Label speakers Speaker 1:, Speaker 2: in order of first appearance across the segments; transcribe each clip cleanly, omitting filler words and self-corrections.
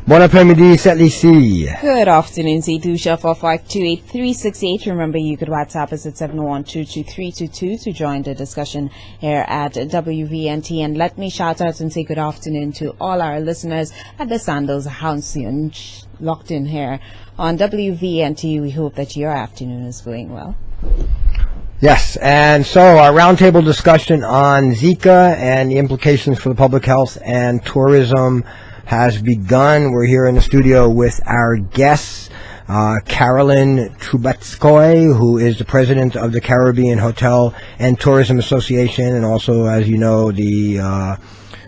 Speaker 1: Bon après-midi, Saint Lucia.
Speaker 2: Good afternoon, Saint Lucia. 4528368. Remember, you could WhatsApp us at 7122322 to join the discussion here at wVNT. And let me shout out and say good afternoon to all our listeners at the Sandals Halcyon locked in here on wVNT. We hope that your afternoon is going well.
Speaker 1: Yes, and so our roundtable discussion on Zika and the implications for the public health and tourism has begun. We're here in the studio with our guests, Karolin Trobetzkoy, who is the president of the Caribbean Hotel and Tourism Association, and also, as you know, the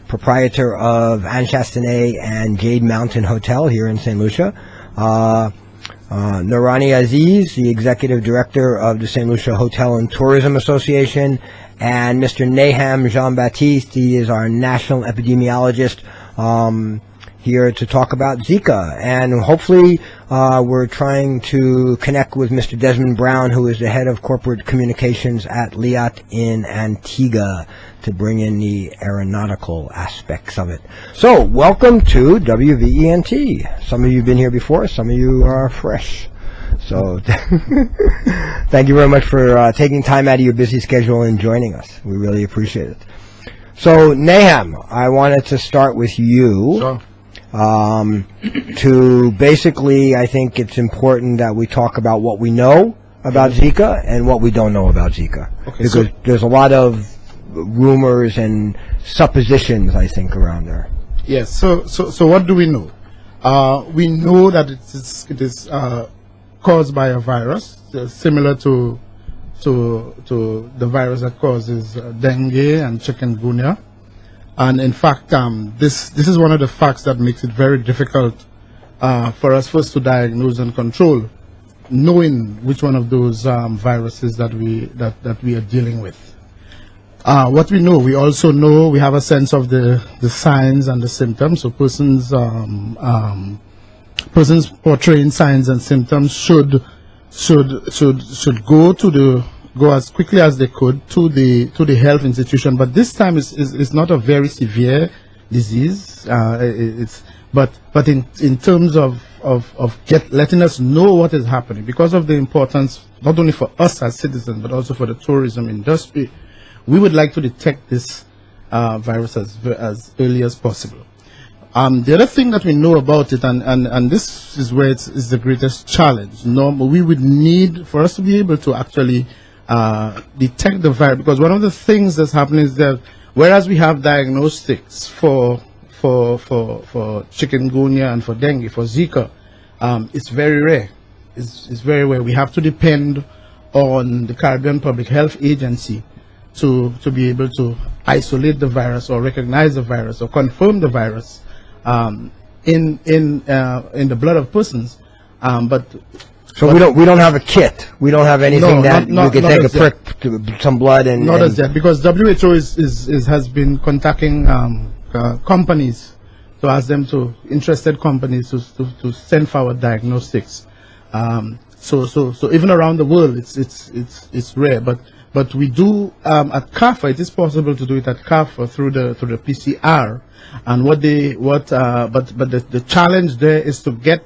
Speaker 1: proprietor of Anne-Chastenay and Jade Mountain Hotel here in Saint Lucia. Noorani Azeez, the executive director of the Saint Lucia Hotel and Tourism Association, and Mr. Nahum Jn Baptiste. He is our national epidemiologist, here to talk about Zika. And hopefully we're trying to connect with Mr. Desmond Browne, who is the head of corporate communications at Liat in Antigua, to bring in the aeronautical aspects of it. So, welcome to wVENT. Some of you have been here before, some of you are fresh. So, thank you very much for taking time out of your busy schedule and joining us. We really appreciate it. So, Nahum, I wanted to start with you.
Speaker 3: Sure.
Speaker 1: To basically, I think it's important that we talk about what we know about Zika and what we don't know about Zika.
Speaker 3: Okay,
Speaker 1: because there's a lot of rumors and suppositions, I think, around there.
Speaker 3: Yes. So what do we know? We know that it is caused by a virus similar to the virus that causes dengue and chikungunya. And in fact, this is one of the facts that makes it very difficult for us first to diagnose and control, knowing which one of those viruses that we are dealing with. What we know, we also know, we have a sense of the signs and the symptoms. So persons portraying signs and symptoms should go as quickly as they could to the health institution. But this time is not a very severe disease. But in terms of letting us know what is happening, because of the importance not only for us as citizens but also for the tourism industry, we would like to detect this virus as early as possible. The other thing that we know about it, and this is where it's the greatest challenge. We would need, for us to be able to actually detect the virus, because one of the things that's happening is that whereas we have diagnostics for chikungunya and for dengue, for Zika, it's very rare. It's very rare. We have to depend on the Caribbean Public Health Agency to be able to isolate the virus or recognize the virus or confirm the virus in the blood of persons.
Speaker 1: So we don't have a kit. We don't have anything you can take a prick to some blood and
Speaker 3: not as yet, because WHO has been contacting companies to ask them interested companies to send forward diagnostics. So even around the world it's rare, but we do at CAFA. It is possible to do it at CAFA through the PCR. And but the challenge there is to get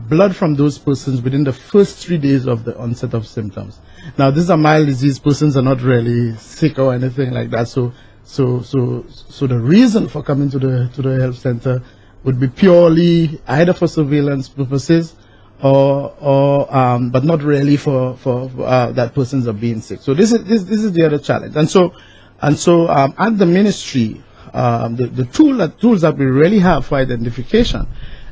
Speaker 3: blood from those persons within the first 3 days of the onset of symptoms. Now, this is a mild disease. Persons are not really sick or anything like that. So the reason for coming to the health center would be purely either for surveillance purposes or but not really for that persons are being sick. So this is the other challenge. And so at the ministry, the tools that we really have for identification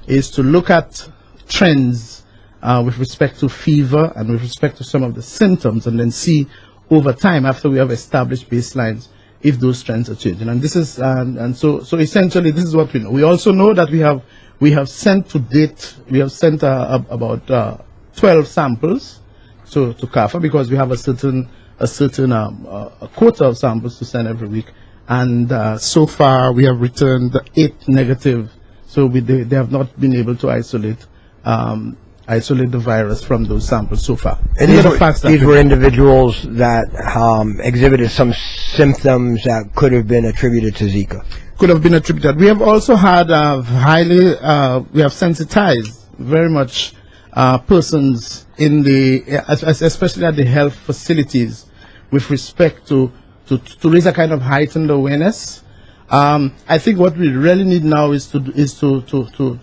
Speaker 3: is to look at trends with respect to fever and with respect to some of the symptoms, and then see over time, after we have established baselines, if those trends are changing. And this is so essentially this is what we know. We also know that we have sent to date, about 12 samples to CAFA, because we have a certain quota of samples to send every week, and so far we have returned 8 negative. So they have not been able to isolate isolate the virus from those samples so far.
Speaker 1: And these were individuals that exhibited some symptoms that could have been attributed to Zika.
Speaker 3: Could have been attributed. We have also had we have sensitized very much persons in especially at the health facilities with respect to raise a kind of heightened awareness. I think what we really need now is to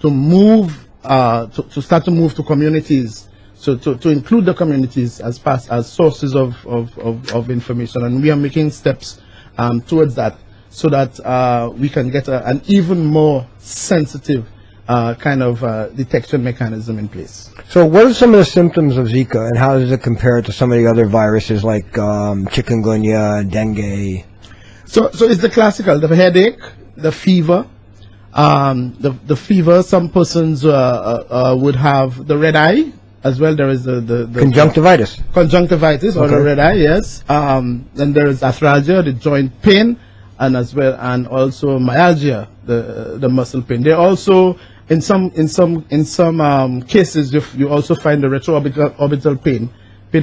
Speaker 3: move to start to move to communities, so to include the communities as sources of information, and we are making steps towards that, so that we can get an even more sensitive kind of detection mechanism in place.
Speaker 1: So what are some of the symptoms of Zika, and how does it compare to some of the other viruses like chikungunya, dengue?
Speaker 3: So it's the classical, the headache, the fever. The fever, some persons would have the red eye as well. There is the
Speaker 1: conjunctivitis.
Speaker 3: Conjunctivitis, or the red eye, yes. Then there is arthralgia, the joint pain, and as well, and also myalgia, the muscle pain. They also, in some cases, you also find the retroorbital pain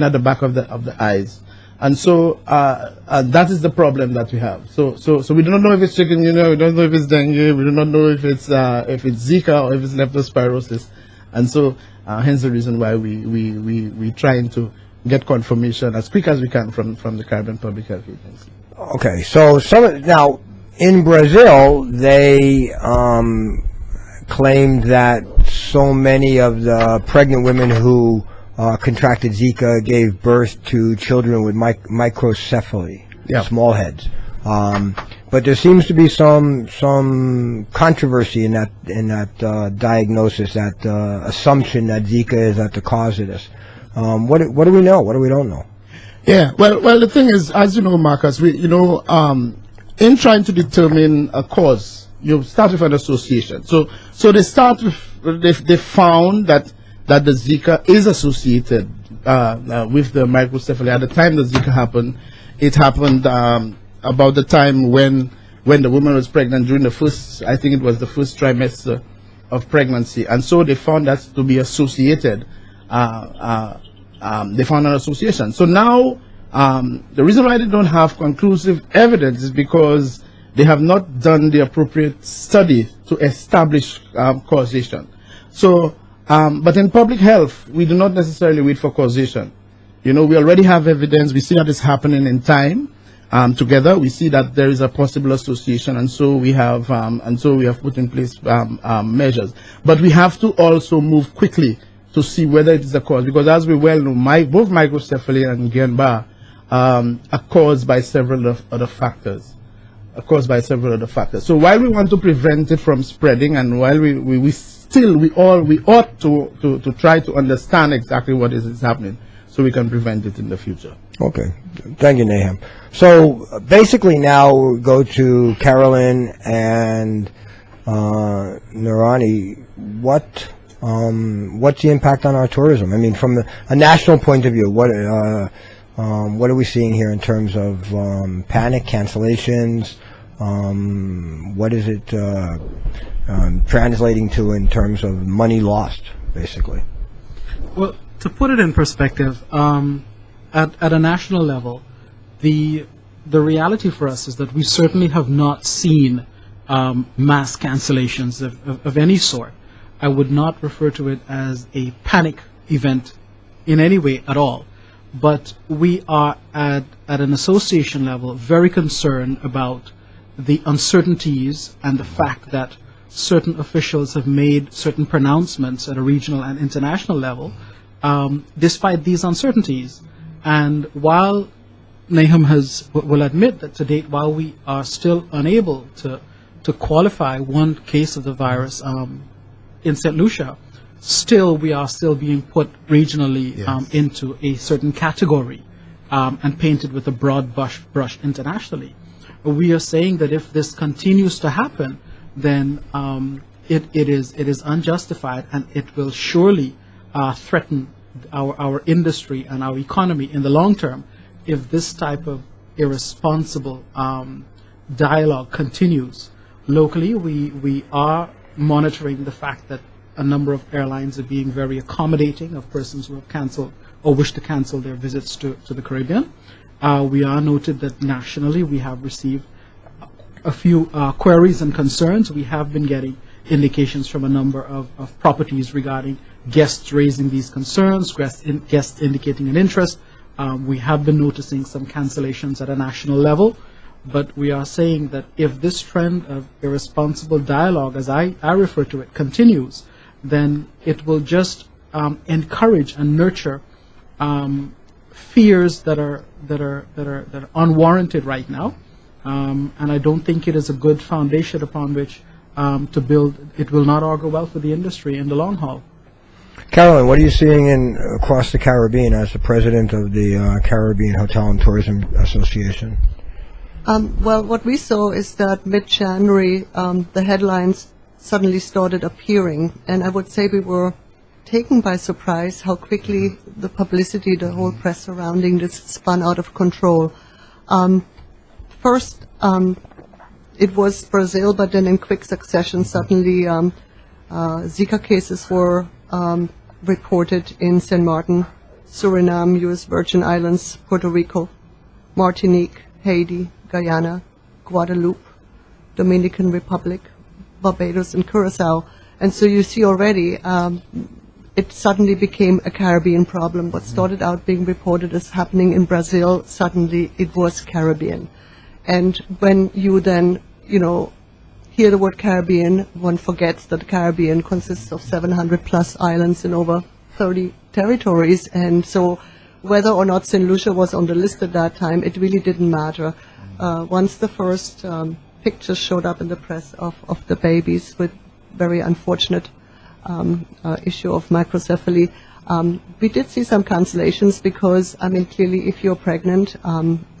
Speaker 3: at the back of the eyes. And so that is the problem that we have. So we do not know if it's chikungunya, we don't know if it's dengue, we do not know if it's Zika or if it's leptospirosis. And so hence the reason why we trying to get confirmation as quick as we can from the Caribbean Public Health Agency.
Speaker 1: Okay, so now in Brazil they claimed that so many of the pregnant women who contracted Zika gave birth to children with microcephaly, small heads. But there seems to be some controversy in that diagnosis, that assumption that Zika is at the cause of this. What do we know? What do we don't know?
Speaker 3: Yeah, well, the thing is, as you know, Marcus, in trying to determine a cause, you start with an association. So they start with they found that the Zika is associated with the microcephaly. At the time the Zika happened, it happened about the time when the woman was pregnant during the first trimester of pregnancy, and so they found that to be associated. They found an association. So now the reason why they don't have conclusive evidence is because they have not done the appropriate study to establish causation. So. But in public health, we do not necessarily wait for causation. We already have evidence. We see that it's happening in time. Together, we see that there is a possible association, and so we have put in place measures. But we have to also move quickly to see whether it is a cause, because as we well know, both microcephaly and Guillain-Barré are caused by several other factors. So while we want to prevent it from spreading, and while we ought to try to understand exactly what is happening, so we can prevent it in the future.
Speaker 1: Okay, thank you, Nahum. So basically, now we'll go to Karolin and Noorani. What's the impact on our tourism? I mean, from a national point of view, what are we seeing here in terms of panic, cancellations? What is it translating to in terms of money lost, basically?
Speaker 4: Well, to put it in perspective, at a national level, the reality for us is that we certainly have not seen mass cancellations of any sort. I would not refer to it as a panic event in any way at all. But we are at an association level very concerned about the uncertainties and the fact that certain officials have made certain pronouncements at a regional and international level despite these uncertainties. And while Nahum will admit that to date, while we are still unable to qualify one case of the virus in Saint Lucia, still we are still being put regionally into a certain category and painted with a broad brush internationally. We are saying that if this continues to happen, then it is unjustified, and it will surely threaten our industry and our economy in the long term if this type of irresponsible dialogue continues. Locally, we are monitoring the fact that a number of airlines are being very accommodating of persons who have canceled or wish to cancel their visits to the Caribbean. We are noted that nationally we have received a few queries and concerns. We have been getting indications from a number of properties regarding guests raising these concerns, guests indicating an interest. We have been noticing some cancellations at a national level, but we are saying that if this trend of irresponsible dialogue, as I refer to it, continues, then it will just encourage and nurture fears that are unwarranted right now, and I don't think it is a good foundation upon which to build. It will not augur well for the industry in the long haul.
Speaker 1: Karolin, what are you seeing across the Caribbean as the president of the Caribbean Hotel and Tourism Association?
Speaker 5: Well, what we saw is that mid-January, the headlines suddenly started appearing, and I would say we were taken by surprise how quickly the publicity, the whole press surrounding this spun out of control. First, it was Brazil, but then in quick succession, suddenly ZIKA cases were reported in St. Martin, Suriname, U.S. Virgin Islands, Puerto Rico, Martinique, Haiti, Guyana, Guadeloupe, Dominican Republic, Barbados, and Curacao. And so you see already it suddenly became a Caribbean problem. What started out being reported as happening in Brazil, suddenly it was Caribbean. And when you then, hear the word Caribbean, one forgets that the Caribbean consists of 700 plus islands in over 30 territories. And so whether or not Saint Lucia was on the list at that time, it really didn't matter. Once the first pictures showed up in the press of the babies with very unfortunate issue of microcephaly, we did see some cancellations because, clearly if you're pregnant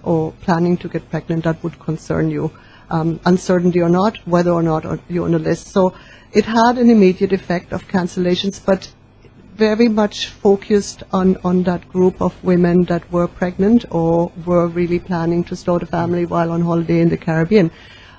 Speaker 5: or planning to get pregnant, that would concern you. Uncertainty or not, whether or not you're on the list. So it had an immediate effect of cancellations, but very much focused on that group of women that were pregnant or were really planning to start a family while on holiday in the Caribbean.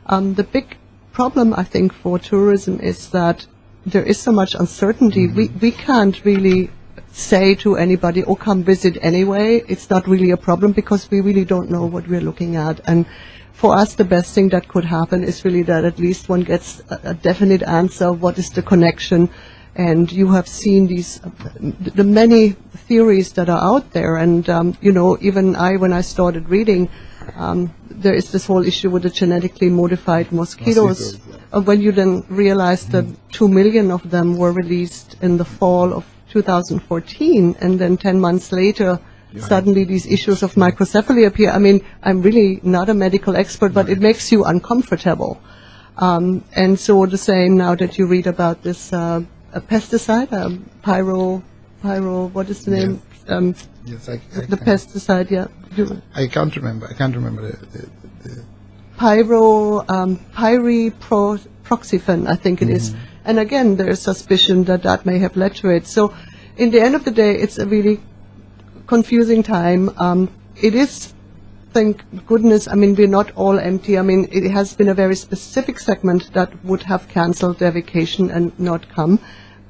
Speaker 5: The big problem, I think, for tourism is that there is so much uncertainty. We can't really say to anybody, oh, come visit anyway. It's not really a problem because we really don't know what we're looking at. And for us, the best thing that could happen is really that at least one gets a definite answer. What is the connection? And you have seen these, the many theories that are out there. And, even when I started reading, there is this whole issue with the genetically modified mosquitoes. When you then realize that 2 million of them were released in the fall of 2014, and then 10 months later, suddenly these issues of microcephaly appear. I'm really not a medical expert, but it makes you uncomfortable. And so the same now that you read about this a pesticide, what is the name?
Speaker 3: Yes,
Speaker 5: the pesticide, yeah.
Speaker 3: I can't remember the
Speaker 5: pyriproxyfen, I think it is. And again, there is suspicion that may have led to it. So in the end of the day, it's a really confusing time. It is, thank goodness, we're not all empty. It has been a very specific segment that would have cancelled their vacation and not come.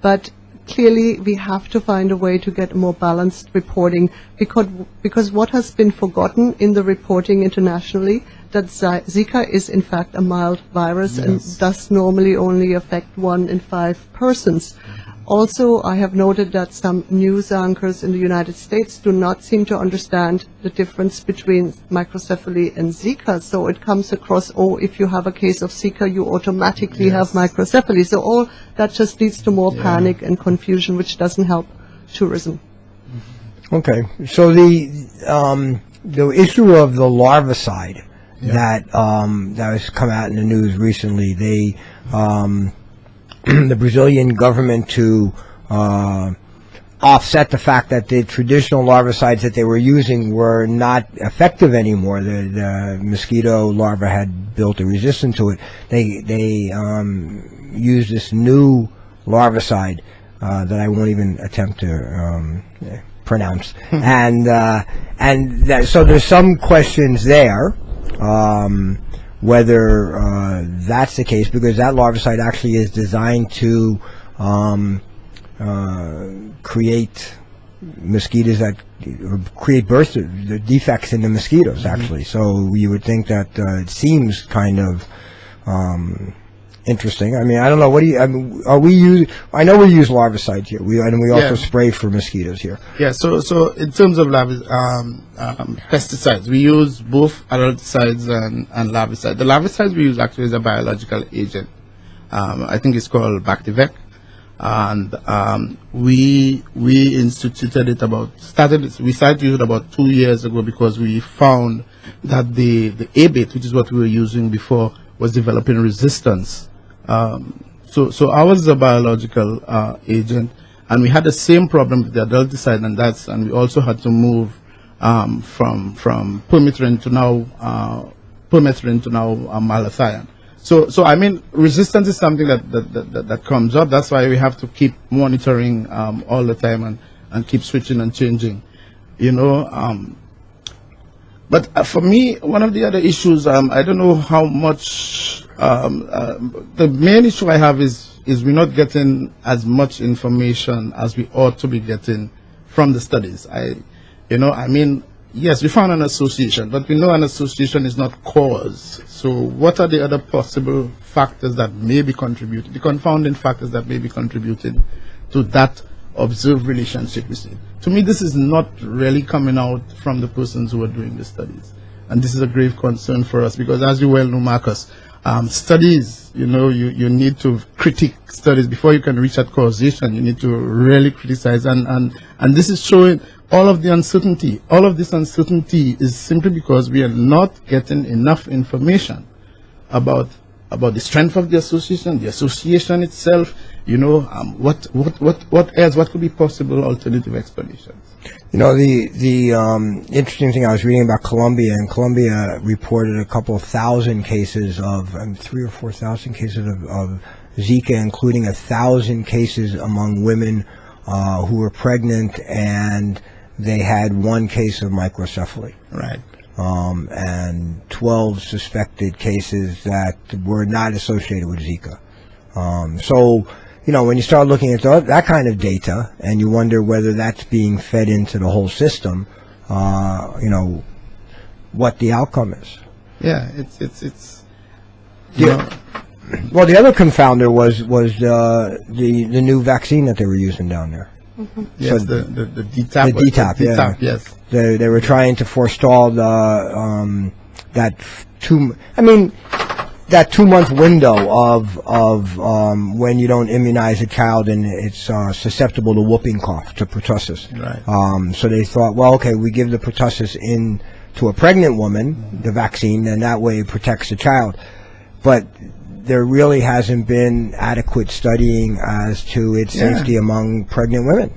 Speaker 5: But clearly we have to find a way to get more balanced reporting because what has been forgotten in the reporting internationally, that Zika is in fact a mild virus and does normally only affect 1 in 5 persons. Also, I have noted that some news anchors in the United States do not seem to understand the difference between microcephaly and Zika. So it comes across, if you have a case of Zika, you automatically have microcephaly. So all that just leads to more panic and confusion, which doesn't help tourism.
Speaker 1: Okay, so the issue of the larvicide that has come out in the news recently, the Brazilian government to offset the fact that the traditional larvicides that they were using were not effective anymore. The mosquito larva had built a resistance to it. They used this new larvicide that I won't even attempt to pronounce. So there's some questions there. Whether that's the case, because that larvicide actually is designed to create mosquitoes that or create birth the defects in the mosquitoes, actually. So you would think that it seems kind of interesting. I mean, I don't know. What do you? I mean, are we use? I know we use larvicides here. We also spray for mosquitoes here.
Speaker 3: Yeah. So in terms of pesticides, we use both adulticides and larvicides. The larvicides we use actually is a biological agent. I think it's called Bactivec. And we instituted it we started to use it about 2 years ago because we found that the ABIT, which is what we were using before, was developing resistance. So ours is a biological agent, and we had the same problem with the adulticide, and we also had to move from permethrin to now malathion. So I mean, resistance is something that comes up. That's why we have to keep monitoring all the time and keep switching and changing, you know. But for me, one of the other issues, I don't know how much. The main issue I have is we're not getting as much information as we ought to be getting from the studies. Yes, we found an association, but we know an association is not cause. So what are the other possible factors that may be contributing, the confounding factors that may be contributing to that observed relationship we see? To me, this is not really coming out from the persons who are doing the studies. And this is a grave concern for us because, as you well know, Marcus, studies, you need to critique studies before you can reach that causation. You need to really criticize. And this is showing all of the uncertainty. All of this uncertainty is simply because we are not getting enough information about the strength of the association itself. What else? What could be possible alternative explanations?
Speaker 1: The interesting thing I was reading about Colombia, and Colombia reported a couple of thousand cases of 3,000 or 4,000 cases of Zika, including 1,000 cases among women who were pregnant, and they had one case of microcephaly.
Speaker 3: Right.
Speaker 1: And 12 suspected cases that were not associated with Zika. So, when you start looking at that kind of data, and you wonder whether that's being fed into the whole system, what the outcome is.
Speaker 3: Yeah, it's.
Speaker 1: Well, the other confounder was the new vaccine that they were using down there.
Speaker 3: Mm-hmm. Yes, so the DTaP.
Speaker 1: The DTaP, yeah.
Speaker 3: DTaP, yes.
Speaker 1: They were trying to forestall that 2-month window of when you don't immunize a child and it's susceptible to whooping cough, to pertussis.
Speaker 3: Right.
Speaker 1: So they thought, well, okay, we give the pertussis to a pregnant woman, the vaccine, and that way it protects the child. But there really hasn't been adequate studying as to its safety among pregnant women.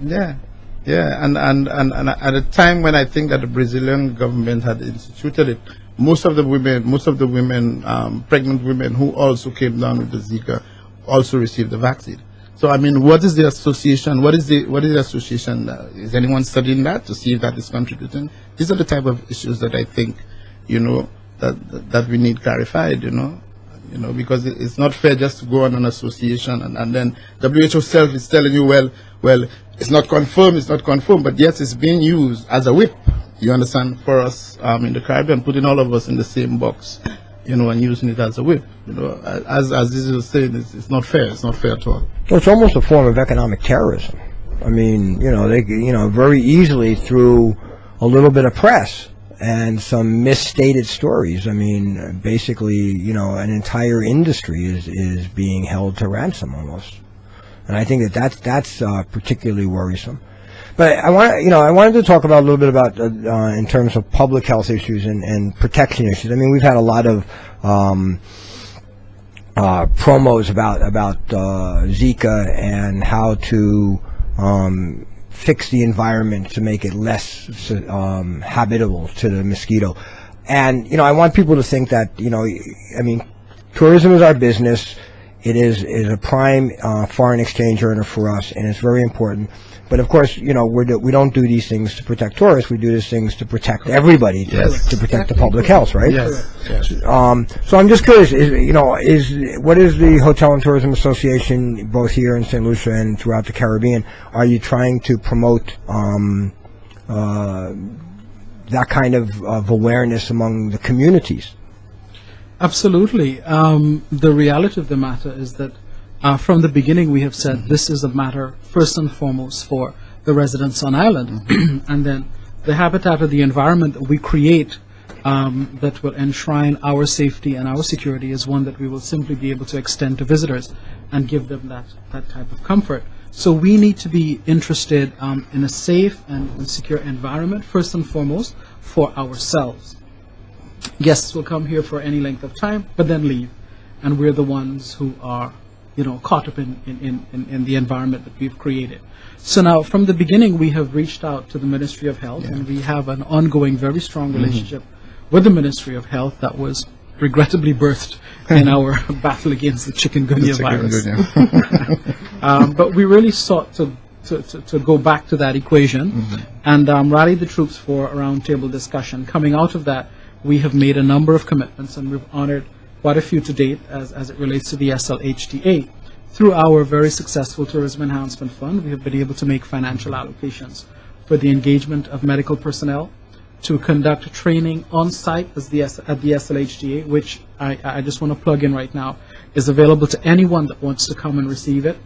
Speaker 3: Yeah, and at a time when I think that the Brazilian government had instituted it, most of the women, pregnant women who also came down with the Zika, also received the vaccine. So I mean, what is the association? What is the association? Is anyone studying that to see if that is contributing? These are the type of issues that I think, that we need clarified. Because it's not fair just to go on an association and then WHO self is telling you, well, it's not confirmed, but yes, it's being used as a whip, you understand, for us in the Caribbean, putting all of us in the same box, and using it as a whip. As Azeez was saying, it's not fair. It's not fair at all.
Speaker 1: Well, it's almost a form of economic terrorism. I mean, they very easily through a little bit of press and some misstated stories. I mean, basically, an entire industry is being held to ransom almost, and I think that's particularly worrisome. But I wanted to talk about a little bit about in terms of public health issues and protection issues. I mean, we've had a lot of promos about Zika and how to fix the environment to make it less habitable to the mosquito. And I want people to think that tourism is our business. It is a prime foreign exchange earner for us, and it's very important. But of course, we don't do these things to protect tourists. We do these things to protect everybody, to protect the public health, right?
Speaker 3: Yes.
Speaker 1: So I'm just curious, what is the Hotel and Tourism Association, both here in Saint Lucia and throughout the Caribbean? Are you trying to promote that kind of awareness among the communities?
Speaker 4: Absolutely. The reality of the matter is that from the beginning we have said this is a matter first and foremost for the residents on island, and then the habitat or the environment that we create that will enshrine our safety and our security is one that we will simply be able to extend to visitors and give them that type of comfort. So we need to be interested in a safe and secure environment first and foremost for ourselves. Guests will come here for any length of time but then leave, and we're the ones who are caught up in the environment that we've created. So now, from the beginning, we have reached out to the Ministry of Health, and we have an ongoing, very strong relationship with the Ministry of Health that was regrettably birthed in our battle against the chikungunya virus. But we really sought to go back to that equation and rally the troops for a roundtable discussion. Coming out of that, we have made a number of commitments, and we've honored quite a few to date as it relates to the SLHTA. Through our very successful Tourism Enhancement Fund, we have been able to make financial allocations for the engagement of medical personnel to conduct training on site at the SLHTA, which I just want to plug in right now, is available to anyone that wants to come and receive it.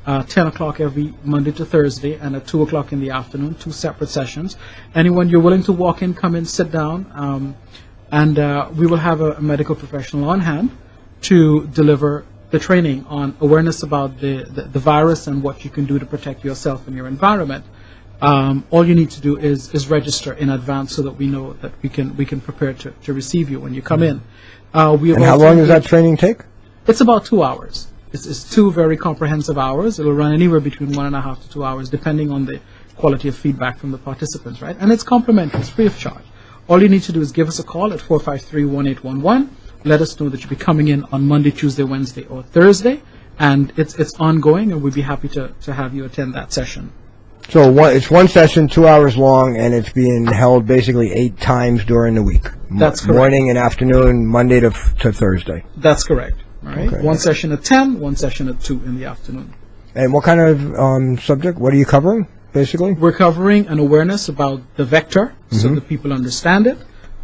Speaker 4: 10 o'clock every Monday to Thursday, and at 2 o'clock in the afternoon, 2 separate sessions. Anyone you're willing to walk in, come in, sit down, and we will have a medical professional on hand to deliver the training on awareness about the virus and what you can do to protect yourself and your environment. All you need to do is register in advance so that we know that we can prepare to receive you when you come in.
Speaker 1: And how long does that training take?
Speaker 4: It's about 2 hours. It's 2 very comprehensive hours. It will run anywhere between 1.5 to 2 hours, depending on the quality of feedback from the participants, right? And it's complimentary. It's free of charge. All you need to do is give us a call at 453-1811. Let us know that you'll be coming in on Monday, Tuesday, Wednesday, or Thursday, and it's ongoing, and we'd be happy to have you attend that session.
Speaker 1: So it's one session, 2 hours long, and it's being held basically 8 times during the week.
Speaker 4: That's correct.
Speaker 1: Morning and afternoon, Monday to Thursday.
Speaker 4: That's correct. All right.
Speaker 1: Okay.
Speaker 4: One session at 10, one session at 2 in the afternoon.
Speaker 1: And what kind of subject? What are you covering, basically?
Speaker 4: We're covering an awareness about the vector, so that people understand it,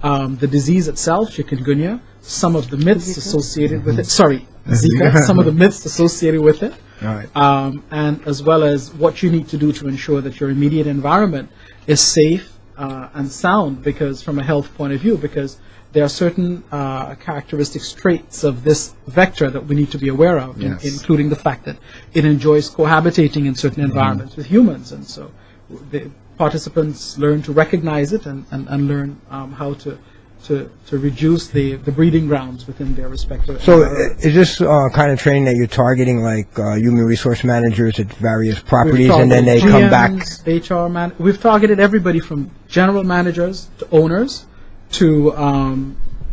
Speaker 4: the disease itself, chikungunya, some of the myths associated with it. Sorry, Zika, some of the myths associated with it.
Speaker 1: All right.
Speaker 4: And as well as what you need to do to ensure that your immediate environment is safe and sound, because from a health point of view, because there are certain characteristics, traits of this vector that we need to be aware of, including the fact that it enjoys cohabitating in certain environments with humans. And so the participants learn to recognize it and learn how to reduce the breeding grounds within their respective
Speaker 1: So
Speaker 4: environments.
Speaker 1: is this kind of training that you're targeting, like human resource managers at various properties, and then they come back?
Speaker 4: GMs, HR we've targeted everybody from general managers to owners to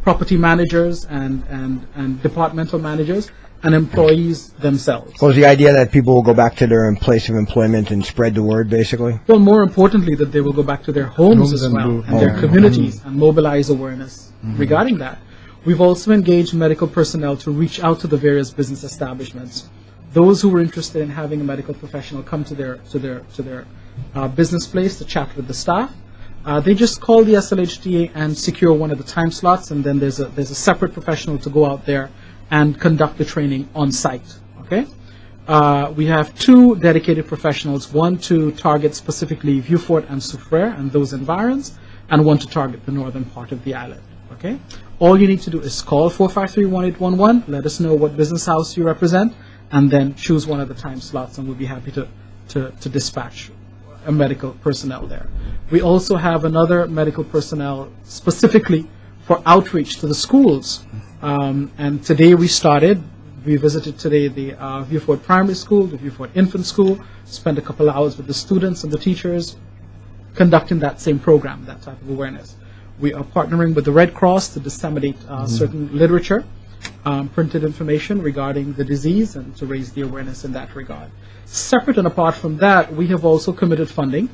Speaker 4: property managers and departmental managers and employees themselves.
Speaker 1: Was the idea that people will go back to their place of employment and spread the word, basically?
Speaker 4: Well, more importantly, that they will go back to their homes as
Speaker 3: and
Speaker 4: well,
Speaker 3: do-
Speaker 4: and their communities, and mobilize awareness regarding that. We've also engaged medical personnel to reach out to the various business establishments. Those who were interested in having a medical professional come to their business place to chat with the staff, they just call the SLHTA and secure one of the time slots, and then there's a separate professional to go out there and conduct the training on site. Okay, we have 2 dedicated professionals, one to target specifically Vieux Fort and Soufrière and those environs, and one to target the northern part of the island. Okay, all you need to do is call 453-1811, let us know what business house you represent, and then choose one of the time slots, and we'll be happy to dispatch a medical personnel there. We also have another medical personnel specifically for outreach to the schools. And today we visited today the Vieux Fort Primary School, the Vieux Fort Infant School, spent a couple hours with the students and the teachers conducting that same program, that type of awareness. We are partnering with the Red Cross to disseminate certain literature printed information regarding the disease and to raise the awareness in that regard. Separate and apart from that, we have also committed funding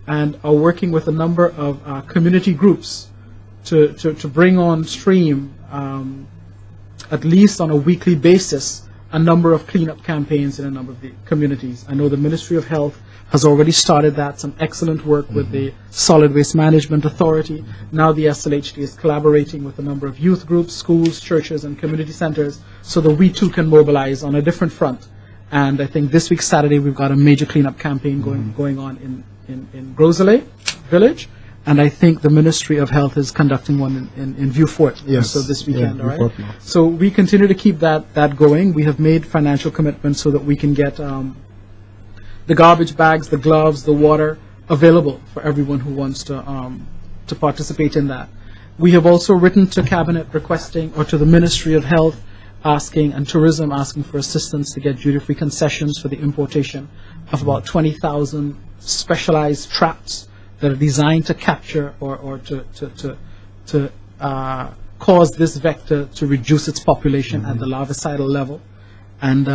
Speaker 4: and are working with a number of community groups to bring on stream, at least on a weekly basis, a number of cleanup campaigns in a number of the communities. I know the Ministry of Health has already started that, some excellent work with the Solid Waste Management Authority. Now the SLHD is collaborating with a number of youth groups, schools, churches, and community centers so that we too can mobilize on a different front. And I think this week, Saturday, we've got a major cleanup campaign going on in Grosley Village. And I think the Ministry of Health is conducting one in Vieux Fort.
Speaker 3: Yes.
Speaker 4: So this weekend,
Speaker 3: Yeah,
Speaker 4: all right?
Speaker 3: Vieux Fort, yeah.
Speaker 4: So we continue to keep that going. We have made financial commitments so that we can get the garbage bags, the gloves, the water available for everyone who wants to participate in that. We have also written to Cabinet requesting, or to the Ministry of Health asking, and Tourism asking for assistance to get duty-free concessions for the importation of about 20,000 specialized traps that are designed to capture or to cause this vector to reduce its population at the larvicidal level. And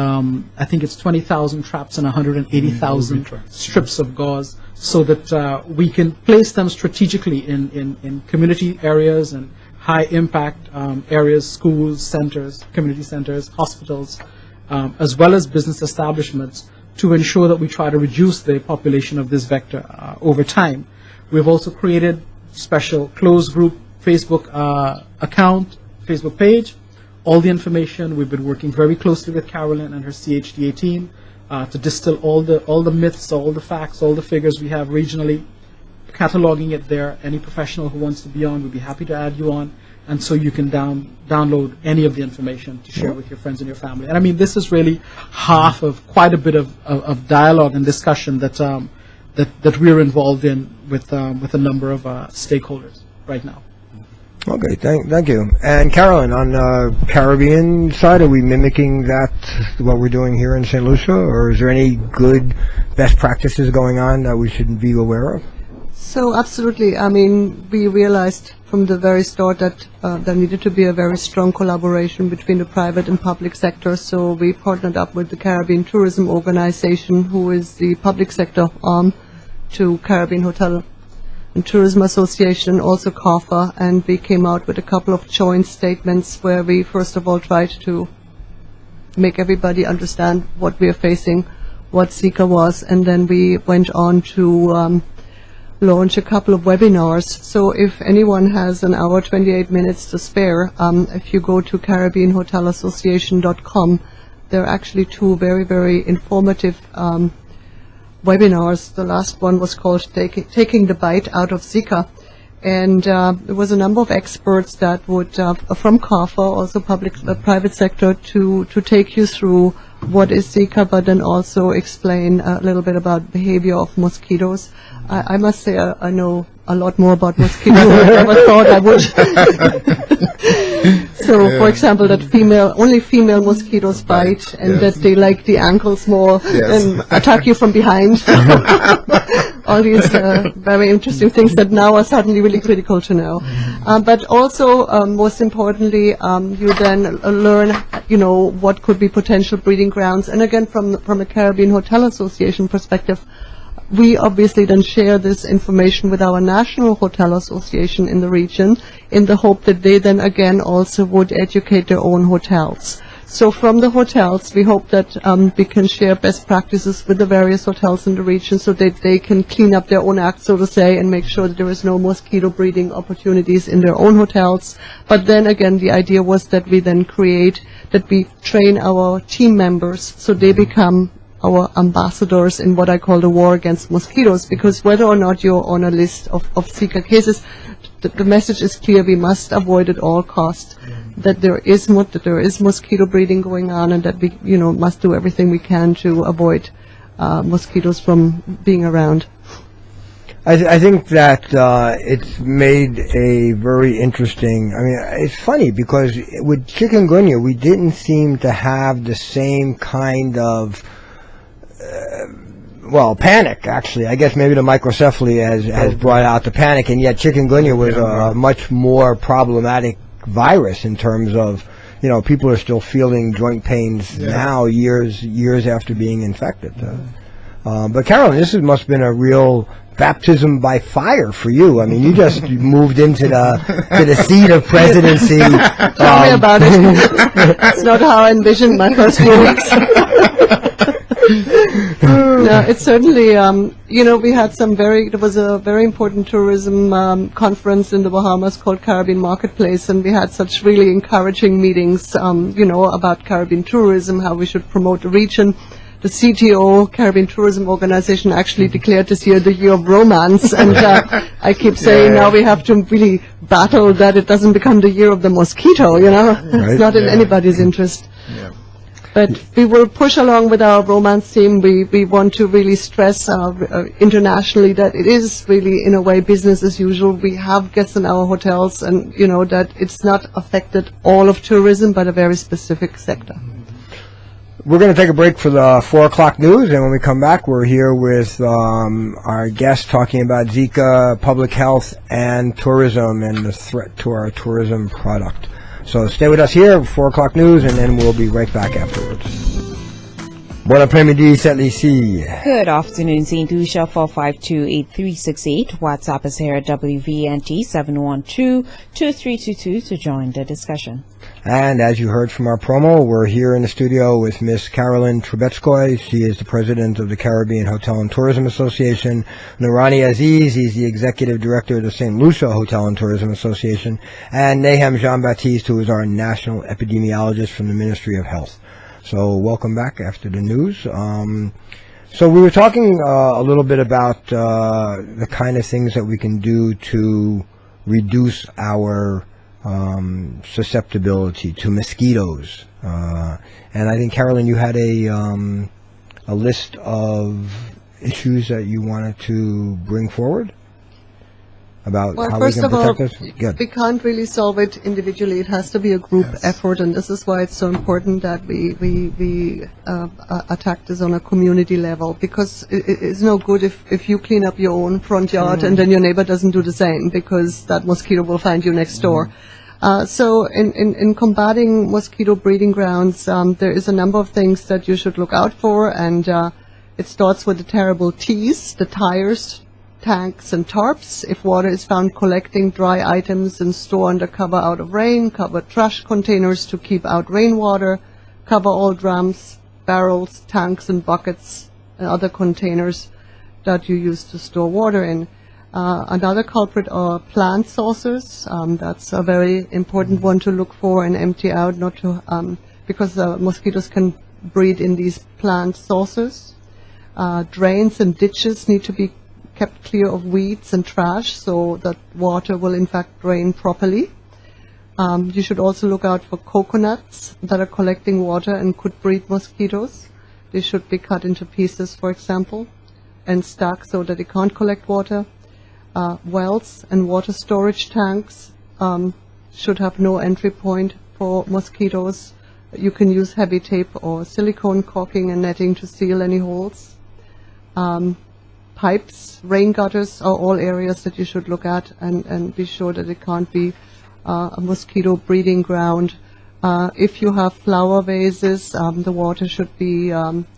Speaker 4: I think it's 20,000 traps and 180,000 strips of gauze, so that we can place them strategically in community areas and high impact areas, schools, centers, community centers, hospitals, as well as business establishments, to ensure that we try to reduce the population of this vector over time. We've also created special closed group Facebook account, Facebook page. All the information, we've been working very closely with Karolin and her CHDA team to distill all the myths, all the facts, all the figures we have regionally, cataloging it there. Any professional who wants to be on, we'd be happy to add you on, and so you can download any of the information to share with your friends and your family. And I mean, this is really half of quite a bit of dialogue and discussion that we're involved in with a number of stakeholders right now.
Speaker 1: Okay, thank you. And Karolin, on the Caribbean side, are we mimicking that, what we're doing here in Saint Lucia, or is there any good best practices going on that we should be aware of?
Speaker 5: So absolutely. I mean, we realized from the very start that there needed to be a very strong collaboration between the private and public sector. So we partnered up with the Caribbean Tourism Organization, who is the public sector arm to Caribbean Hotel and Tourism Association, also CARFA, and we came out with a couple of joint statements where we first of all tried to make everybody understand what we are facing, what ZIKA was, and then we went on to launch a couple of webinars. So if anyone has an hour, 28 minutes to spare, if you go to CaribbeanHotelAssociation.com, there are actually two very, very informative webinars. The last one was called Taking the Bite Out of ZIKA. And there was a number of experts that would, from CARFA, also private sector, to take you through what is ZIKA, but then also explain a little bit about behavior of mosquitoes. I must say I know a lot more about mosquitoes than I ever thought I would. So, for example, that only female mosquitoes bite, and that they like the ankles more and attack you from behind. All these very interesting things that now are suddenly really critical to know. But also, most importantly, you then learn, what could be potential breeding grounds. And again, from a Caribbean Hotel Association perspective, we obviously then share this information with our national hotel association in the region in the hope that they then again also would educate their own hotels. So from the hotels, we hope that we can share best practices with the various hotels in the region so that they can clean up their own act, so to say, and make sure that there is no mosquito breeding opportunities in their own hotels. But then again, the idea was that we then we train our team members so they become our ambassadors in what I call the war against mosquitoes, because whether or not you're on a list of ZIKA cases, the message is clear: we must avoid at all costs that there is mosquito breeding going on, and that we must do everything we can to avoid mosquitoes from being around.
Speaker 1: I think that it's made a very interesting, it's funny because with chikungunya we didn't seem to have the same kind of panic, actually. I guess maybe the microcephaly has brought out the panic, and yet chikungunya was a much more problematic virus in terms of, people are still feeling joint pains now, years after being infected. But Karolin, this must have been a real baptism by fire for you. I mean, you just moved into the seat of presidency.
Speaker 5: Tell me about it. It's not how I envisioned my first few weeks. No, it's certainly, we had there was a very important tourism conference in the Bahamas called Caribbean Marketplace, and we had such really encouraging meetings, about Caribbean tourism, how we should promote the region. The CTO, Caribbean Tourism Organization, actually declared this year the year of romance, and I keep saying now we have to really battle that it doesn't become the year of the mosquito, It's not in anybody's interest.
Speaker 3: Yeah.
Speaker 5: But we will push along with our romance theme. We want to really stress internationally that it is really, in a way, business as usual. We have guests in our hotels, and, that it's not affected all of tourism, but a very specific sector.
Speaker 1: We're going to take a break for the 4 o'clock news, and when we come back, we're here with our guest talking about Zika, public health, and tourism, and the threat to our tourism product. So stay with us here, 4 o'clock news, and then we'll be right back afterwards. Bon après-midi, Saint Lucia.
Speaker 2: Good afternoon, Saint Lucia, 452-8368. WhatsApp is here at wVNT 712-2322 to join the discussion.
Speaker 1: And as you heard from our promo, we're here in the studio with Miss Karolin Trobetzkoy. She is the president of the Caribbean Hotel and Tourism Association. Noorani Azeez, he's the executive director of the Saint Lucia Hotel and Tourism Association. And Nahum Jn Baptiste, who is our national epidemiologist from the Ministry of Health. So welcome back after the news. So we were talking a little bit about the kind of things that we can do to reduce our susceptibility to mosquitoes. And I think, Karolin, you had a list of issues that you wanted to bring forward about how we can protect us? Good.
Speaker 5: We can't really solve it individually. It has to be a group effort, and this is why it's so important that we attack this on a community level, because it's no good if you clean up your own front yard and then your neighbor doesn't do the same, because that mosquito will find you next door. So in combating mosquito breeding grounds, there is a number of things that you should look out for, and it starts with the terrible T's, the tires, tanks and tarps. If water is found collecting dry items and store under cover out of rain, cover trash containers to keep out rainwater, cover all drums, barrels, tanks and buckets and other containers that you use to store water in. Another culprit are plant saucers. That's a very important one to look for and empty out, not to because mosquitoes can breed in these plant saucers. Drains and ditches need to be kept clear of weeds and trash so that water will in fact drain properly. You should also look out for coconuts that are collecting water and could breed mosquitoes. They should be cut into pieces, for example, and stacked so that they can't collect water. Wells and water storage tanks should have no entry point for mosquitoes. You can use heavy tape or silicone caulking and netting to seal any holes. Pipes, rain gutters are all areas that you should look at and be sure that it can't be a mosquito breeding ground. If you have flower vases, the water should be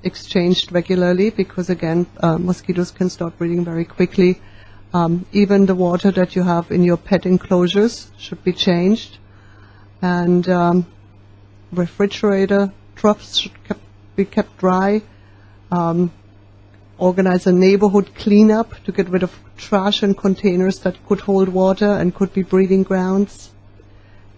Speaker 5: exchanged regularly, because again, mosquitoes can start breeding very quickly. Even the water that you have in your pet enclosures should be changed. And refrigerator troughs should be kept dry. Organize a neighborhood cleanup to get rid of trash and containers that could hold water and could be breeding grounds.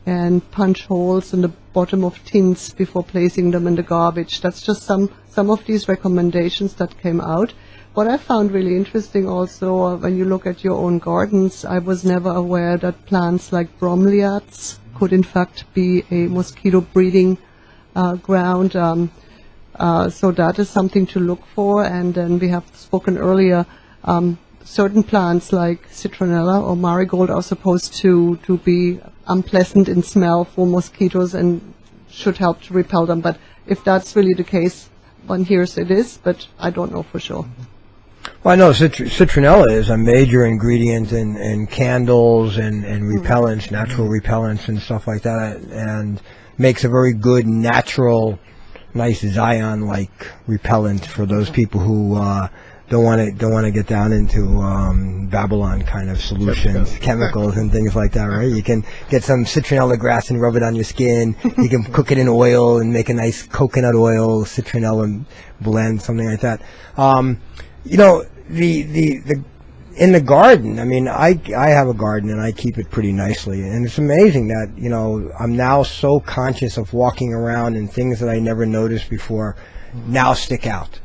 Speaker 5: And punch holes in the bottom of tins before placing them in the garbage. That's just some of these recommendations that came out. What I found really interesting also, when you look at your own gardens, I was never aware that plants like bromeliads could in fact be a mosquito breeding ground. So that is something to look for. And then we have spoken earlier, certain plants like citronella or marigold are supposed to be unpleasant in smell for mosquitoes and should help to repel them. But if that's really the case, one hears it is, but I don't know for sure.
Speaker 1: Well, I know citronella is a major ingredient in candles and repellents, natural repellents and stuff like that. And makes a very good natural, nice Zion-like repellent for those people who don't want to get down into Babylon kind of solutions, chemicals and things like that, right? You can get some citronella grass and rub it on your skin. You can cook it in oil and make a nice coconut oil citronella blend, something like that. The in the garden, I mean, I have a garden and I keep it pretty nicely, and it's amazing that, I'm now so conscious of walking around and things that I never noticed before now stick out,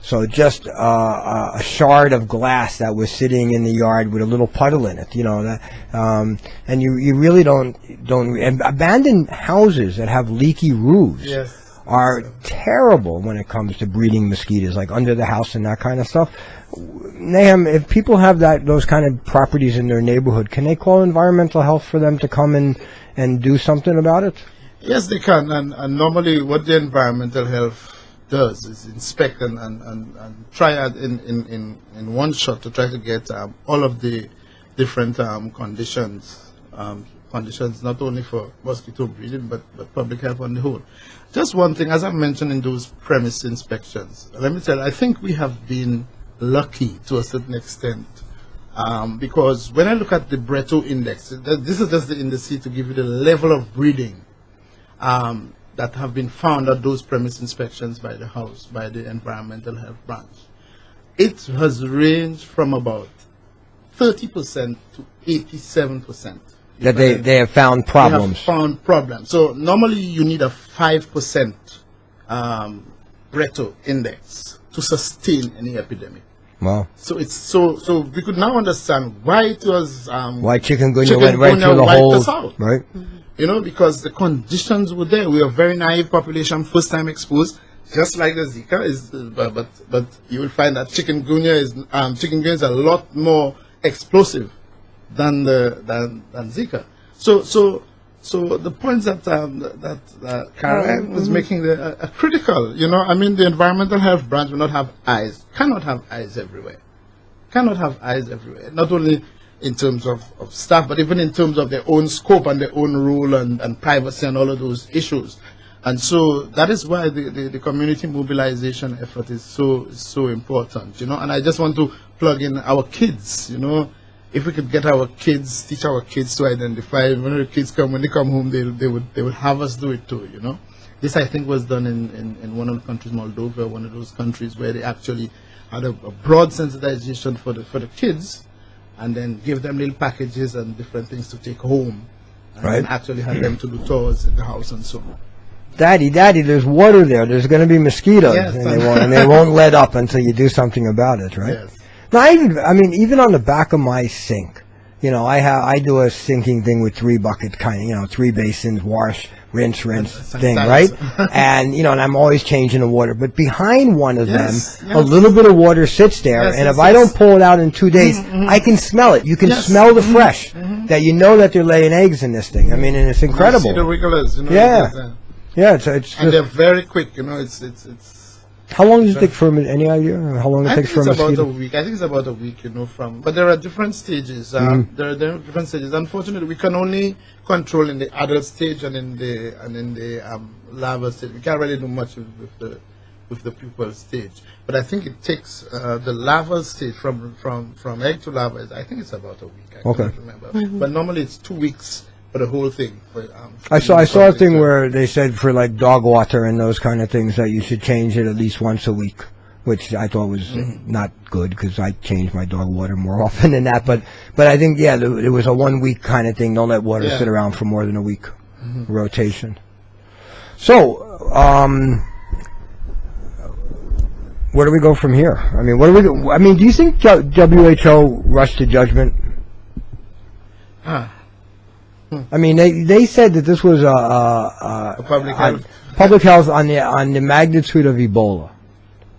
Speaker 1: so just a shard of glass that was sitting in the yard with a little puddle in it, and you really don't and abandoned houses that have leaky roofs are terrible when it comes to breeding mosquitoes, like under the house and that kind of stuff. Nahum, if people have those kind of properties in their neighborhood, can they call environmental health for them to come and do something about it?
Speaker 3: Yes, they can. And normally what the environmental health does is inspect and try out in one shot to try to get all of the different conditions, not only for mosquito breeding, but public health on the whole. Just one thing, as I mentioned in those premise inspections, let me tell you, I think we have been lucky to a certain extent, because when I look at the Brito index, this is just the indice to give you the level of breeding that have been found at those premise inspections by the environmental health branch. It has ranged from about 30% to 87%.
Speaker 1: That they have found problems.
Speaker 3: They have found problems. So normally you need a 5% Brito index to sustain any epidemic.
Speaker 1: Wow.
Speaker 3: So it's so we could now understand why it was
Speaker 1: why chikungunya went right through the whole, right?
Speaker 3: Because the conditions were there. We are a very naive population, first time exposed, just like the Zika is. But you will find that chikungunya is a lot more explosive than Zika. So the points that Karolin was making are critical. I mean, the environmental health branch cannot have eyes everywhere. Not only in terms of staff, but even in terms of their own scope and their own role and privacy and all of those issues. And so that is why the community mobilization effort is so important. And I just want to plug in our kids. If we could get our kids, teach our kids to identify, when the kids when they come home, they would have us do it too, This, I think, was done in one of the countries, Moldova, one of those countries where they actually had a broad sensitization for the kids, and then give them little packages and different things to take home, and then actually have them to do tours in the house and so on.
Speaker 1: Daddy, there's water there. There's going to be mosquitoes,
Speaker 3: yes,
Speaker 1: and they won't let up until you do something about it, right?
Speaker 3: Yes.
Speaker 1: Now, even on the back of my sink, I do a sinking thing with 3 bucket kind, 3 basins, wash, rinse thing, right? And, and I'm always changing the water. But behind one of them, a little bit of water sits there, and if I don't pull it out in 2 days, I can smell it. You can smell the fresh, that that they're laying eggs in this thing. I mean, and it's incredible.
Speaker 3: You see the wigglers,
Speaker 1: Yeah, it's
Speaker 3: and they're very quick, it's
Speaker 1: How long does it take for any idea? How long it takes for a mosquito?
Speaker 3: About a week. I think it's about a week, but there are different stages. There are different stages. Unfortunately, we can only control in the adult stage and in the larval stage. We can't really do much with the pupal stage. But I think it takes the larval stage from egg to larva. I think it's about a week. I can't remember. But normally it's 2 weeks for the whole thing.
Speaker 1: I saw a thing where they said for like dog water and those kind of things that you should change it at least once a week, which I thought was not good because I change my dog water more often than that. But I think it was a 1 week kind of thing. Don't let water sit around for more than a week. Rotation. So where do we go from here? I mean, do you think WHO rushed to judgment? I mean, they said that this was public health on the magnitude of Ebola,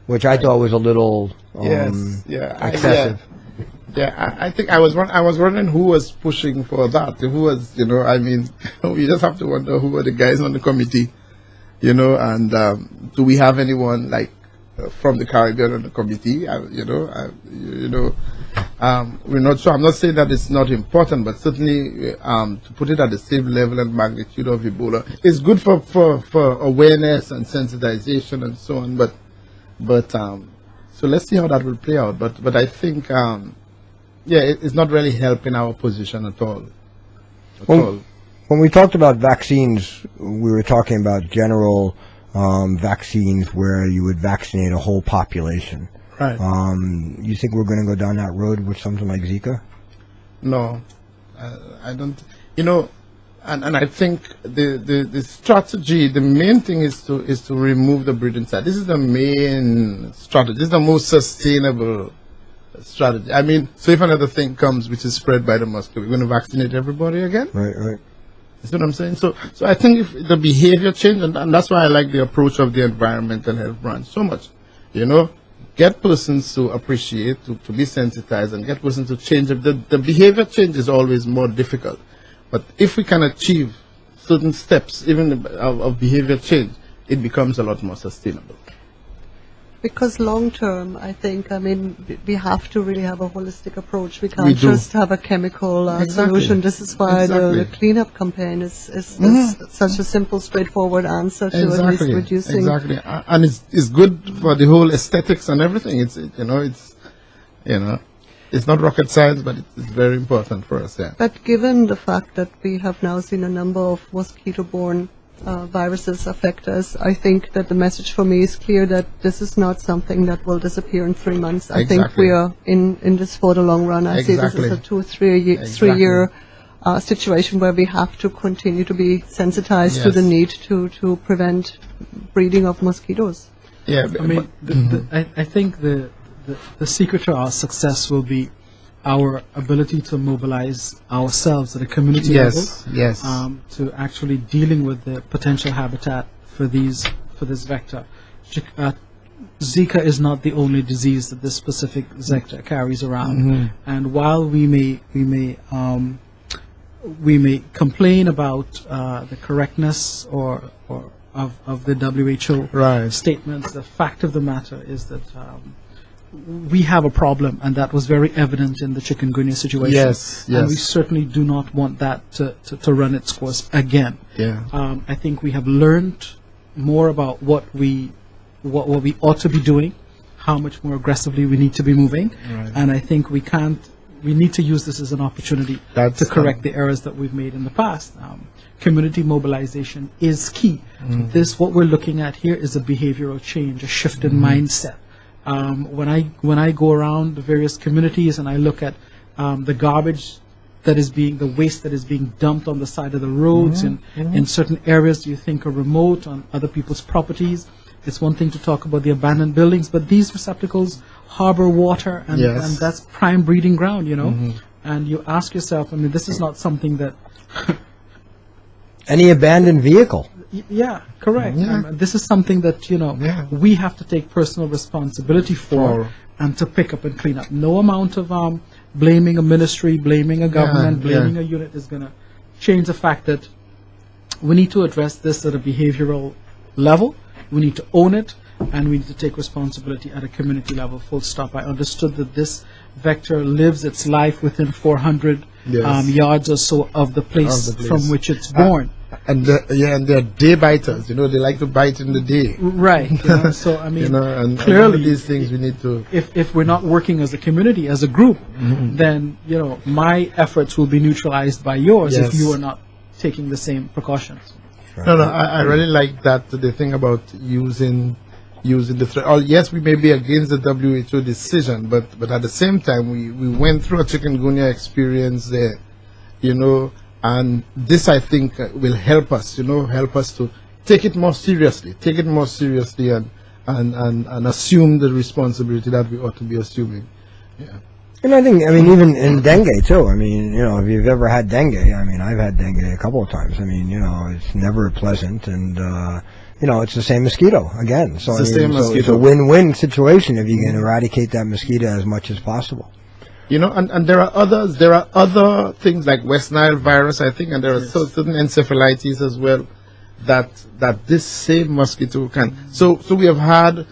Speaker 1: which I thought was a little excessive.
Speaker 3: I think I was wondering who was pushing for that. Who was, we just have to wonder who were the guys on the committee, and do we have anyone like from the Caribbean on the committee? we're not sure. I'm not saying that it's not important, but certainly to put it at the same level and magnitude of Ebola is good for awareness and sensitization and so on. But so let's see how that will play out. But I think it's not really helping our position at all.
Speaker 1: When we talked about vaccines, we were talking about general vaccines where you would vaccinate a whole population.
Speaker 3: Right.
Speaker 1: You think we're going to go down that road with something like Zika?
Speaker 3: No, I don't. And I think the strategy, the main thing is to remove the breeding site. This is the main strategy. This is the most sustainable strategy. I mean, so if another thing comes which is spread by the mosquito, we're going to vaccinate everybody again?
Speaker 1: Right.
Speaker 3: You see what I'm saying? So I think if the behavior change, and that's why I like the approach of the environmental health branch so much. Get persons to appreciate, to be sensitized, and get persons to change. The behavior change is always more difficult. But if we can achieve certain steps, even of behavior change, it becomes a lot more sustainable.
Speaker 5: Because long term, I think, we have to really have a holistic approach. We can't just have a chemical solution. This is why the cleanup campaign is such a simple, straightforward answer to at least reducing.
Speaker 3: Exactly, and it's good for the whole aesthetics and everything. It's not rocket science, but it's very important for us. Yeah.
Speaker 5: But given the fact that we have now seen a number of mosquito-borne viruses affect us, I think that the message for me is clear that this is not something that will disappear in 3 months. I think we are in this for the long run. I see this as a 2 or 3 year situation where we have to continue to be sensitized to the need to prevent breeding of mosquitoes.
Speaker 3: Yeah,
Speaker 4: I think the secret to our success will be our ability to mobilize ourselves at a community level, to actually dealing with the potential habitat for this vector. Zika is not the only disease that this specific vector carries around, and while we may complain about the correctness of the WHO statements, the fact of the matter is that we have a problem, and that was very evident in the chikungunya situation.
Speaker 3: Yes.
Speaker 4: And we certainly do not want that to run its course again. I think we have learned more about what we ought to be doing, how much more aggressively we need to be moving, and I think we need to use this as an opportunity to correct the errors that we've made in the past. Community mobilization is key. What we're looking at here is a behavioral change, a shift in mindset. When I go around the various communities and I look at the garbage the waste that is being dumped on the side of the roads in certain areas you think are remote on other people's properties, it's one thing to talk about the abandoned buildings, but these receptacles harbor water, and that's prime breeding ground, and you ask yourself, this is not something that
Speaker 1: any abandoned vehicle.
Speaker 4: Yeah, correct. This is something that we have to take personal responsibility for and to pick up and clean up. No amount of blaming a ministry, blaming a government, blaming a unit is going to change the fact that we need to address this at a behavioral level. We need to own it, and we need to take responsibility at a community level. Full stop. I understood that this vector lives its life within 400 yards or so of the place from which it's born.
Speaker 3: And they're day biters. They like to bite in the day.
Speaker 4: Right. So
Speaker 3: and
Speaker 4: clearly
Speaker 3: these things we need to.
Speaker 4: If we're not working as a community, as a group, then my efforts will be neutralized by yours if you are not taking the same precautions.
Speaker 3: No, I really like that the thing about using the threat. Yes, we may be against the WHO decision, but at the same time, we went through a chikungunya experience there, and this I think will help us, help us to take it more seriously, and assume the responsibility that we ought to be assuming. Yeah.
Speaker 1: And I think, even in dengue too. If you've ever had dengue, I've had dengue a couple of times. It's never pleasant, and it's the same mosquito again. So it's a win-win situation if you can eradicate that mosquito as much as possible.
Speaker 3: And there are others. There are other things like West Nile virus, I think, and there are certain encephalitis as well that this same mosquito can. So we have had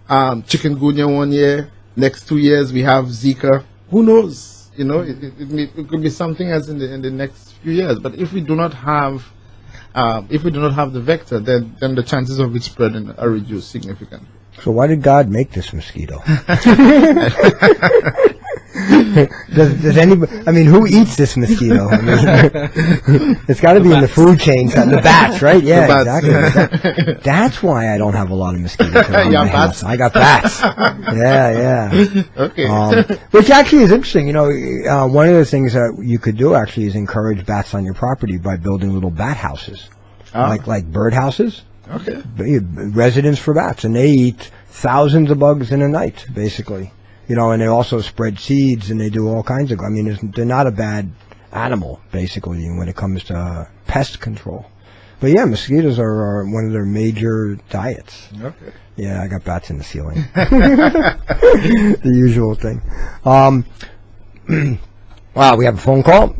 Speaker 3: chikungunya one year. next 2 years we have Zika. Who knows? You know, it could be something else in the next few years. But if we do not have the vector, then the chances of it spreading are reduced significantly.
Speaker 1: So why did God make this mosquito? Does anybody? I mean, who eats this mosquito? I mean, it's got to be in the food chain. The bats, right? Yeah,
Speaker 3: The bats.
Speaker 1: exactly. That's why I don't have a lot of mosquitoes around
Speaker 3: Yeah,
Speaker 1: my
Speaker 3: bats.
Speaker 1: house. I got bats. Yeah.
Speaker 3: Okay.
Speaker 1: Which actually is interesting. You know, one of the things that you could do actually is encourage bats on your property by building little bat houses, like bird houses.
Speaker 3: Okay.
Speaker 1: Residence for bats, and they eat thousands of bugs in a night, basically. You know, and they also spread seeds, and they do all kinds of. I mean, they're not a bad animal, basically, when it comes to pest control. But yeah, mosquitoes are one of their major diets.
Speaker 3: Okay.
Speaker 1: Yeah, I got bats in the ceiling. The usual thing. Wow, we have a phone call.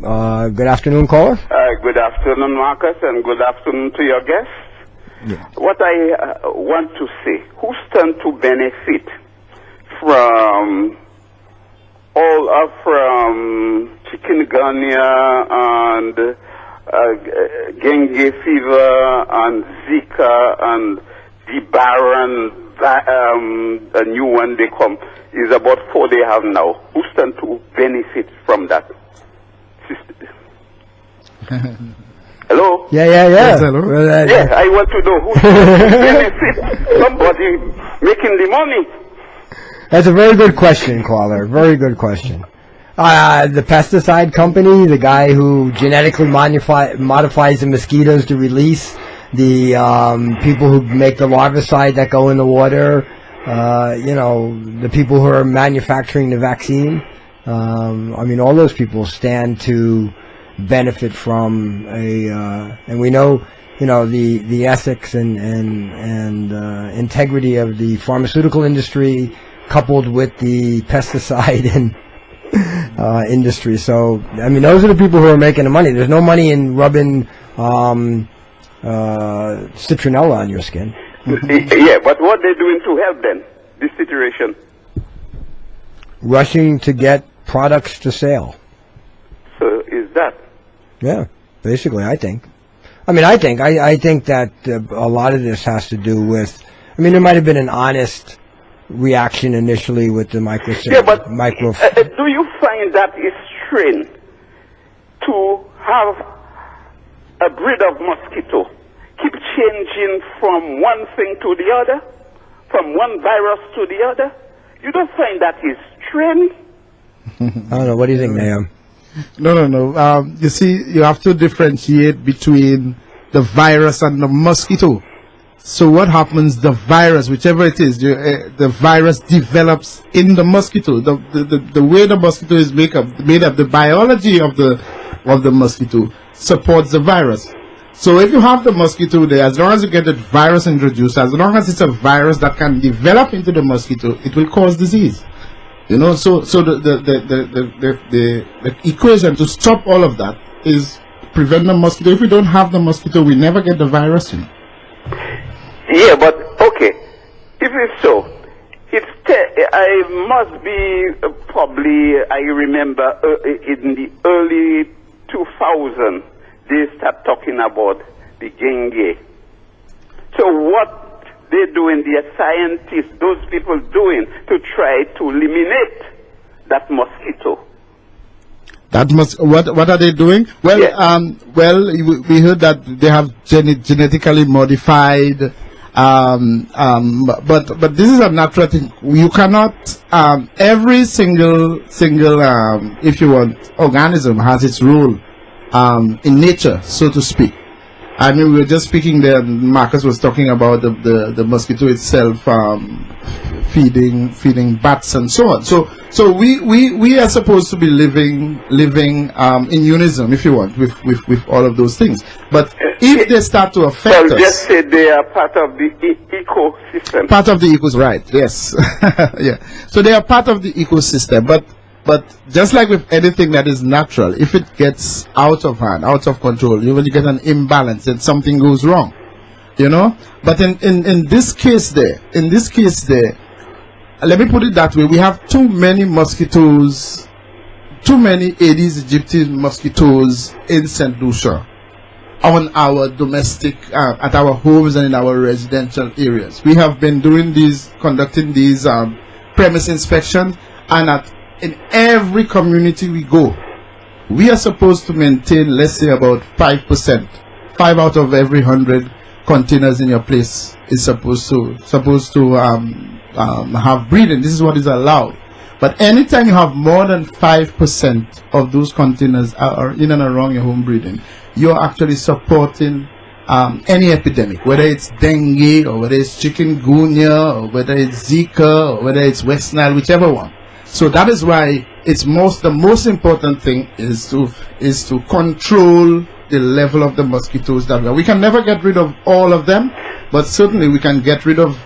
Speaker 1: Good afternoon, caller.
Speaker 6: Good afternoon, Marcus, and good afternoon to your guests.
Speaker 1: Yeah.
Speaker 6: What I want to say, who stand to benefit from chikungunya and dengue fever and Zika and the Browne, a new one they come, is about 4 they have now. Who stand to benefit from that? Hello?
Speaker 1: Yeah.
Speaker 3: Yes, hello.
Speaker 1: Well,
Speaker 6: Yes, I want to know who benefits. Somebody making the money.
Speaker 1: That's a very good question, caller. Very good question. The pesticide company, the guy who genetically modifies the mosquitoes to release, the people who make the larvicide that go in the water, you know, the people who are manufacturing the vaccine. I mean, all those people stand to benefit from and we know, you know, the ethics and integrity of the pharmaceutical industry, coupled with the pesticide and industry. So, I mean, those are the people who are making the money. There's no money in rubbing citronella on your skin.
Speaker 6: Yeah, but what they're doing to help them, this situation?
Speaker 1: Rushing to get products to sale.
Speaker 6: So is that?
Speaker 1: Yeah, basically, I think. I mean, I think that a lot of this has to do with, I mean, there might have been an honest reaction initially with the micro.
Speaker 6: Yeah, but do you find that it's strange to have a breed of mosquito keep changing from one thing to the other, from one virus to the other? You don't find that is strange?
Speaker 1: I don't know. What do you think, Nahum?
Speaker 3: No. You see, you have to differentiate between the virus and the mosquito. So what happens? The virus, whichever it is, the virus develops in the mosquito. The way the mosquito is made up, the biology of the mosquito supports the virus. So if you have the mosquito there, as long as you get the virus introduced, as long as it's a virus that can develop into the mosquito, it will cause disease. You know, so the equation to stop all of that is prevent the mosquito. If we don't have the mosquito, we never get the virus in.
Speaker 6: Yeah, but okay. If it's so, I must be probably. I remember in the early 2000, they start talking about the dengue. So what they doing, the scientists, those people doing to try to eliminate that mosquito?
Speaker 3: What are they doing? Well,
Speaker 6: yeah.
Speaker 3: We heard that they have genetically modified. But this is a natural thing. You cannot. Every single if you want, organism has its role in nature, so to speak. I mean, we were just speaking there, and Marcus was talking about the mosquito itself feeding bats and so on. So we are supposed to be living in unison, if you want, with all of those things. But if they start to affect us,
Speaker 6: just say they are part of the ecosystem.
Speaker 3: Part of the ecosystem, right? Yes, yeah. So they are part of the ecosystem, but just like with anything that is natural, if it gets out of hand, out of control, when you get an imbalance, then something goes wrong, you know. But in this case there, let me put it that way. We have too many mosquitoes, too many Aedes aegypti mosquitoes in Saint Lucia on our domestic, at our homes and in our residential areas. We have been conducting these premise inspections, and in every community we go, we are supposed to maintain, let's say, about 5%. 5 out of every 100 containers in your place is supposed to have breeding. This is what is allowed. But anytime you have more than 5% of those containers are in and around your home breeding, you're actually supporting any epidemic, whether it's dengue or whether it's chikungunya or whether it's Zika or whether it's West Nile, whichever one. So that is why the most important thing is to control the level of the mosquitoes that we can never get rid of all of them, but certainly we can get rid of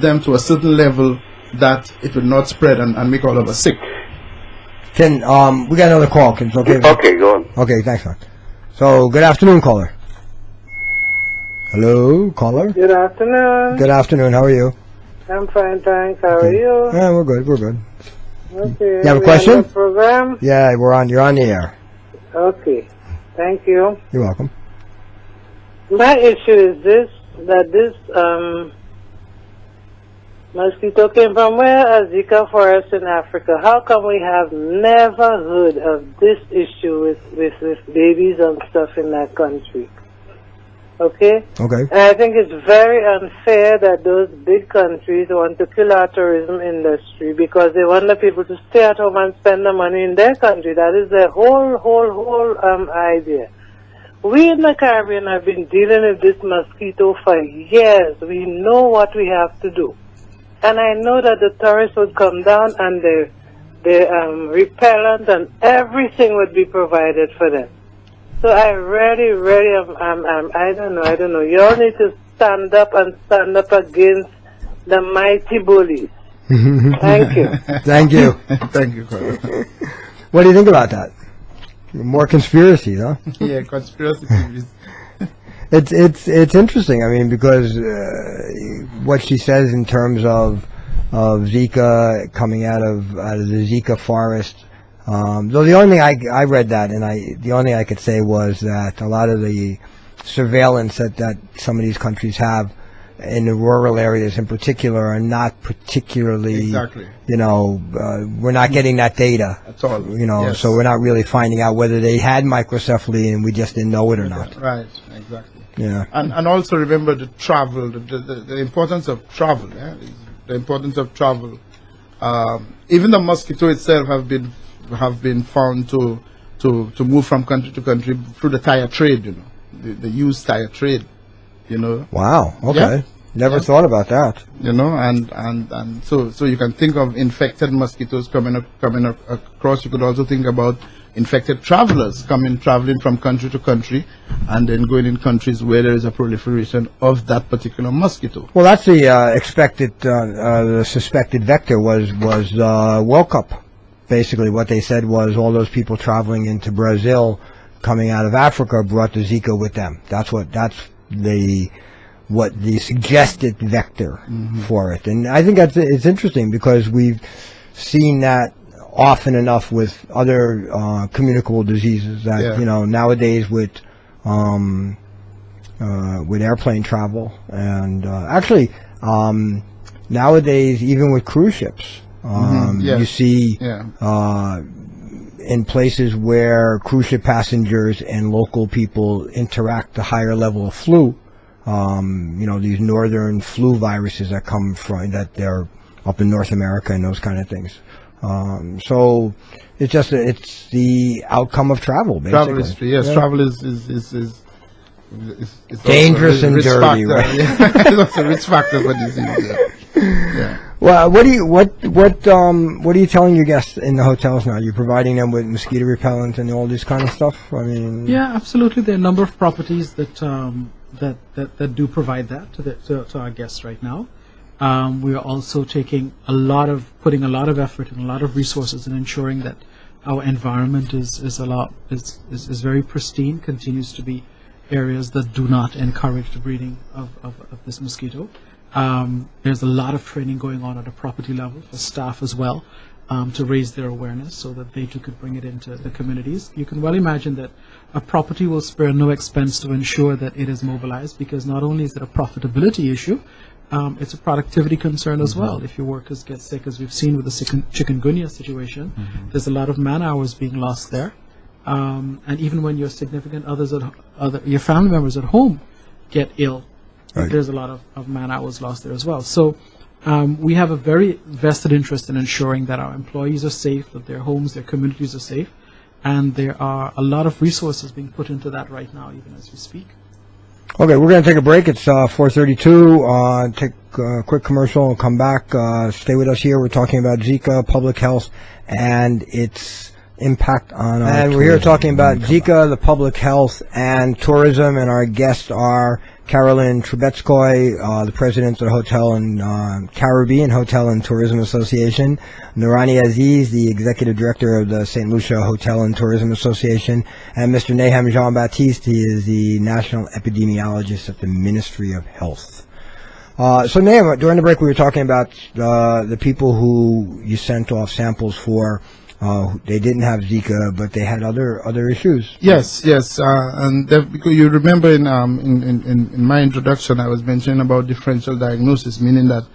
Speaker 3: them to a certain level that it will not spread and make all of us sick.
Speaker 1: Ken, we got another call. Ken, okay?
Speaker 6: Okay, go on.
Speaker 1: Okay, thanks, Mark. So, good afternoon, caller. Hello, caller.
Speaker 7: Good afternoon.
Speaker 1: Good afternoon. How are you?
Speaker 7: I'm fine, thanks. How are you?
Speaker 1: Yeah, we're good. We're good.
Speaker 7: Okay.
Speaker 1: You have a
Speaker 7: We
Speaker 1: question?
Speaker 7: on the program?
Speaker 1: Yeah, you're on the air.
Speaker 7: Okay. Thank you.
Speaker 1: You're welcome.
Speaker 7: My issue is this mosquito came from where? A ZIKA virus in Africa. How come we have never heard of this issue with babies and stuff in that country? Okay?
Speaker 1: Okay.
Speaker 7: And I think it's very unfair that those big countries want to kill our tourism industry because they want the people to stay at home and spend the money in their country. That is their whole idea. We in the Caribbean have been dealing with this mosquito for years. We know what we have to do. And I know that the tourists would come down and their repellent and everything would be provided for them. So I really, I don't know. You all need to stand up against the mighty bullies. Thank you.
Speaker 1: Thank you.
Speaker 3: Thank you, Karolin.
Speaker 1: What do you think about that? More conspiracies, huh?
Speaker 3: Yeah, conspiracy theories.
Speaker 1: It's interesting. I mean, because what she says in terms of Zika coming out of the Zika forest. Though the only thing I read that, and the only thing I could say was that a lot of the surveillance that some of these countries have in the rural areas in particular are not particularly,
Speaker 3: Exactly.
Speaker 1: We're not getting that data
Speaker 3: At all. Yes.
Speaker 1: So we're not really finding out whether they had microcephaly and we just didn't know it or not.
Speaker 3: Right, exactly.
Speaker 1: Yeah.
Speaker 3: And also remember the travel, the importance of travel. Yeah? The importance of travel. Even the mosquito itself have been found to move from country to country through the tire trade. The used tire trade.
Speaker 1: Wow. Okay.
Speaker 3: Yeah.
Speaker 1: Never thought about that.
Speaker 3: And so you can think of infected mosquitoes coming across. You could also think about infected travelers traveling from country to country, and then going in countries where there is a proliferation of that particular mosquito.
Speaker 1: Well, that's the the suspected vector was World Cup. Basically, what they said was all those people traveling into Brazil, coming out of Africa, brought the Zika with them. That's the suggested vector for it. And I think it's interesting because we've seen that often enough with other communicable diseases that nowadays with airplane travel and actually nowadays even with cruise ships you see in places where cruise ship passengers and local people interact, the higher level of flu, these northern flu viruses that come from, that they're up in North America and those kind of things. So it's the outcome of travel, basically.
Speaker 3: Travel is travel is
Speaker 1: dangerous and dirty, right?
Speaker 3: It's a risk factor for disease. Yeah.
Speaker 1: Well, what are you telling your guests in the hotels now? You're providing them with mosquito repellent and all this kind of stuff? I mean,
Speaker 4: yeah, absolutely. There are a number of properties that do provide that to our guests right now. We are also putting a lot of effort and a lot of resources in ensuring that our environment is very pristine, continues to be areas that do not encourage the breeding of this mosquito. There's a lot of training going on at a property level for staff as well, to raise their awareness so that they too could bring it into the communities. You can well imagine that a property will spare no expense to ensure that it is mobilized, because not only is it a profitability issue, it's a productivity concern as well. If your workers get sick, as we've seen with the chikungunya situation, there's a lot of man hours being lost there. And even when your significant others, your family members at home get ill, there's a lot of man hours lost there as well. So we have a very vested interest in ensuring that our employees are safe, that their homes, their communities are safe, and there are a lot of resources being put into that right now, even as we speak.
Speaker 1: Okay, we're going to take a break. It's 4:32. Take a quick commercial and come back. Stay with us here. We're talking about Zika, public health, and its impact on our tourism. We're here talking about Zika, the public health, and tourism, and our guests are Karolin Trobetzkoy, the president of the Hotel and Caribbean Hotel and Tourism Association, Noorani Azeez, the executive director of the Saint Lucia Hotel and Tourism Association, and Mr. Nahum Jn Baptiste. He is the national epidemiologist at the Ministry of Health. So Nahum, during the break we were talking about the people who you sent off samples for. They didn't have Zika, but they had other issues.
Speaker 3: Yes, and because you remember in my introduction, I was mentioning about differential diagnosis, meaning that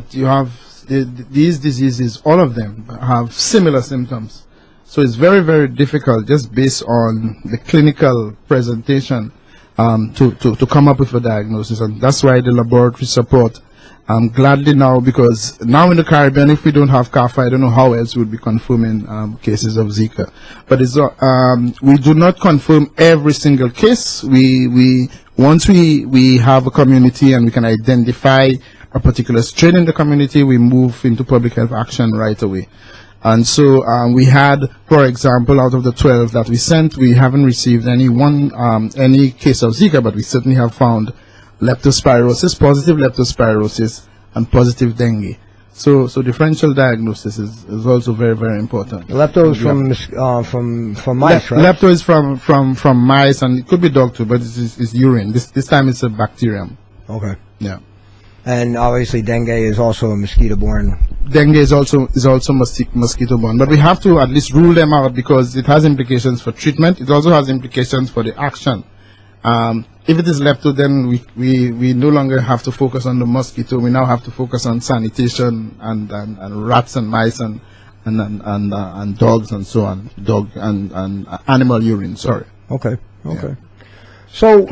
Speaker 3: you have these diseases, all of them have similar symptoms. So it's very, very difficult, just based on the clinical presentation, to come up with a diagnosis, and that's why the laboratory support. Gladly now, because now in the Caribbean, if we don't have CAFA, I don't know how else we would be confirming cases of Zika. But it's we do not confirm every single case. Once we have a community and we can identify a particular strain in the community, we move into public health action right away. And so we had, for example, out of the 12 that we sent, we haven't received any case of Zika, but we certainly have found leptospirosis, positive leptospirosis, and positive dengue. So differential diagnosis is also very, very important.
Speaker 1: Lepto is from mice, right?
Speaker 3: Lepto is from mice, and it could be dog too, but it's urine. This time it's a bacterium.
Speaker 1: Okay.
Speaker 3: Yeah.
Speaker 1: And obviously dengue is also a mosquito-borne.
Speaker 3: Dengue is also mosquito-borne, but we have to at least rule them out because it has implications for treatment. It also has implications for the action. If it is lepto, then we no longer have to focus on the mosquito. We now have to focus on sanitation and rats and mice and dogs and so on. Dog and animal urine. Sorry.
Speaker 1: Okay.
Speaker 3: Yeah.
Speaker 1: So,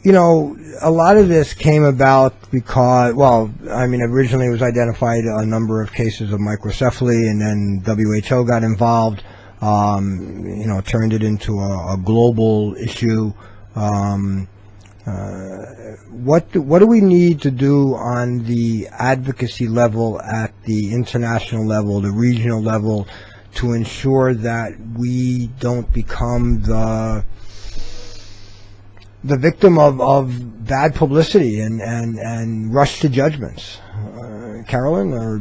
Speaker 1: a lot of this came about because, originally it was identified a number of cases of microcephaly, and then WHO got involved. Turned it into a global issue. What do we need to do on the advocacy level, at the international level, the regional level, to ensure that we don't become the victim of bad publicity and rush to judgments? Carolin or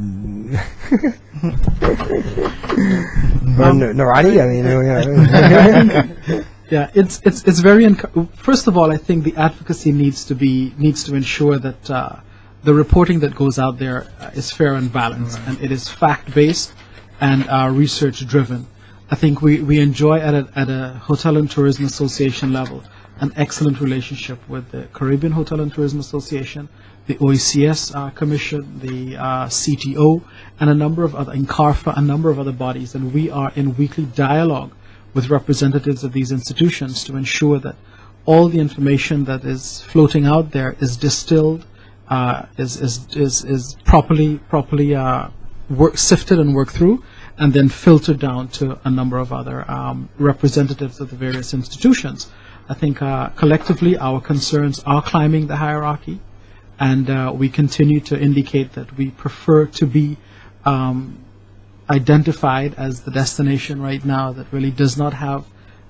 Speaker 1: Noorani?
Speaker 4: Yeah, it's very. First of all, I think the advocacy needs to ensure that the reporting that goes out there is fair and balanced, and it is fact-based and research-driven. I think we enjoy at a Hotel and Tourism Association level an excellent relationship with the Caribbean Hotel and Tourism Association, the OECS Commission, the CTO, and a number of other, INCARFA, a number of other bodies, and we are in weekly dialogue with representatives of these institutions to ensure that all the information that is floating out there is distilled, is properly sifted and worked through, and then filtered down to a number of other representatives of the various institutions. I think collectively our concerns are climbing the hierarchy, and we continue to indicate that we prefer to be identified as the destination right now that really does not have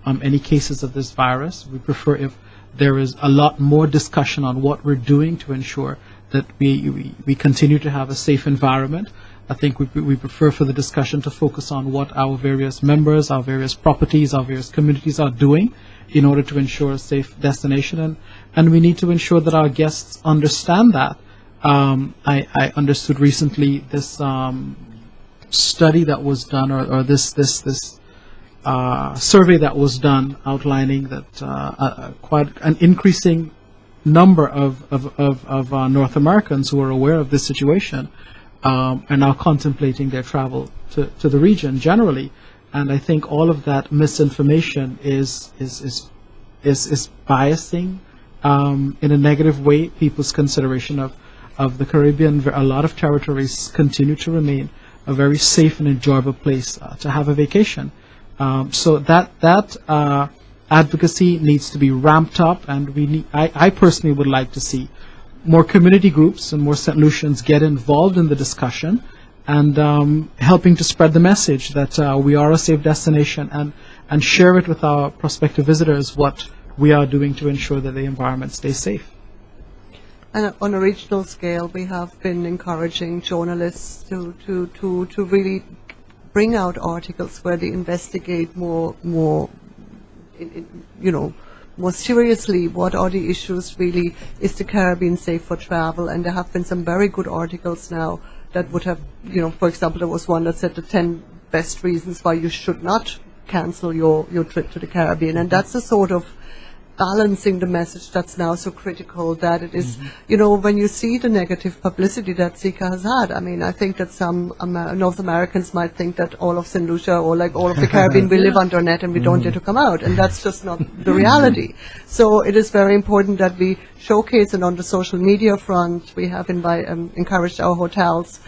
Speaker 4: any cases of this virus. We prefer if there is a lot more discussion on what we're doing to ensure that we continue to have a safe environment. I think we prefer for the discussion to focus on what our various members, our various properties, our various communities are doing in order to ensure a safe destination. And we need to ensure that our guests understand that I understood recently this study that was done, or this survey that was done, outlining that quite an increasing number of North Americans who are aware of this situation are now contemplating their travel to the region generally. And I think all of that misinformation is biasing in a negative way people's consideration of the Caribbean. A lot of territories continue to remain a very safe and enjoyable place to have a vacation. So that advocacy needs to be ramped up, and I personally would like to see more community groups and more St. Lucians get involved in the discussion and helping to spread the message that we are a safe destination, and share it with our prospective visitors what we are doing to ensure that the environment stays safe.
Speaker 5: And on a regional scale, we have been encouraging journalists to really bring out articles where they investigate more seriously what are the issues really. Is the Caribbean safe for travel? And there have been some very good articles now that would have, for example, there was one that said the 10 best reasons why you should not cancel your trip to the Caribbean. And that's the sort of balancing the message that's now so critical, that it is, when you see the negative publicity that ZIKA has had, I mean, I think that some North Americans might think that all of Saint Lucia or like all of the Caribbean, we live under a net and we don't dare to come out, and that's just not the reality. So it is very important that we showcase, and on the social media front, we have encouraged our hotels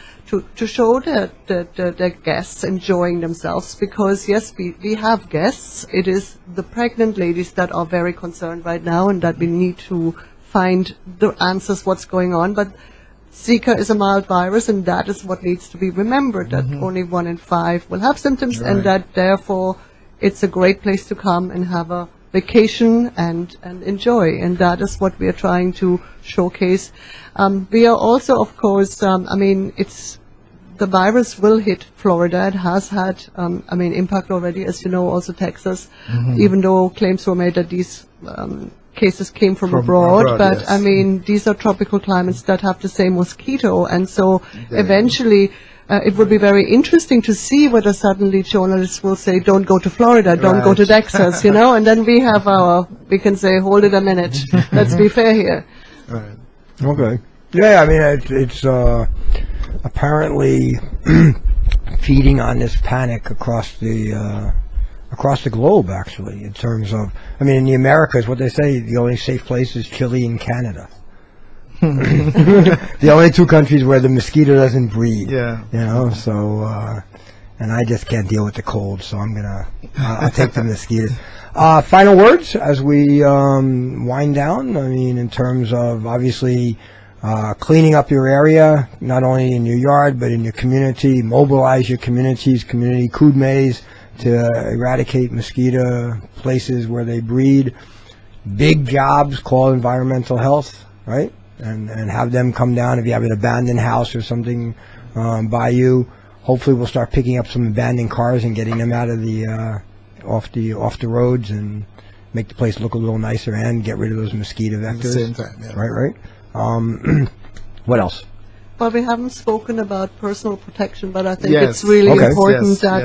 Speaker 5: to show the guests enjoying themselves, because yes, we have guests. It is the pregnant ladies that are very concerned right now, and that we need to find the answers what's going on. But Zika is a mild virus, and that is what needs to be remembered, that only 1 in 5 will have symptoms, and that therefore it's a great place to come and have a vacation and enjoy, and that is what we are trying to showcase. We are also, of course, the virus will hit Florida. It has had, impact already, as you know, also Texas, even though claims were made that these cases came from abroad. But,
Speaker 3: yes.
Speaker 5: These are tropical climates that have the same mosquito. And so eventually it would be very interesting to see whether suddenly journalists will say, don't go to Florida, don't go to Texas, and then we can say, hold it a minute, let's be fair here.
Speaker 3: Right.
Speaker 1: Okay. Yeah, it's apparently feeding on this panic across the globe, actually, in terms of, in the Americas, what they say, the only safe place is Chile and Canada. The only 2 countries where the mosquito doesn't breed.
Speaker 3: Yeah.
Speaker 1: So, and I just can't deal with the cold, so I'll take the mosquitoes. Final words as we wind down, in terms of, obviously, cleaning up your area, not only in your yard, but in your community. Mobilize your communities, community kudmes, to eradicate mosquito places where they breed. Big jobs, call environmental health, right? And have them come down if you have an abandoned house or something by you. Hopefully we'll start picking up some abandoned cars and getting them out of the off the roads, and make the place look a little nicer, and get rid of those mosquito vectors.
Speaker 3: At the same time, yeah.
Speaker 1: Right. What else?
Speaker 5: Well, we haven't spoken about personal protection, but I think
Speaker 3: Yes.
Speaker 5: it's really
Speaker 1: Okay.
Speaker 5: important
Speaker 3: Yes,
Speaker 5: that,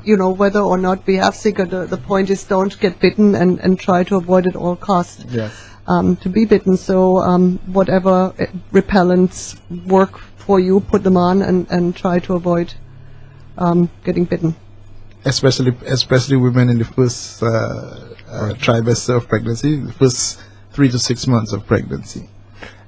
Speaker 3: yes,
Speaker 5: whether or not we have Zika, the point is don't get bitten, and try to avoid at all costs
Speaker 3: Yes.
Speaker 5: to be bitten. So whatever repellents work for you, put them on, and try to avoid getting bitten.
Speaker 3: Especially women in the first trimester of pregnancy, the first 3 to 6 months of pregnancy.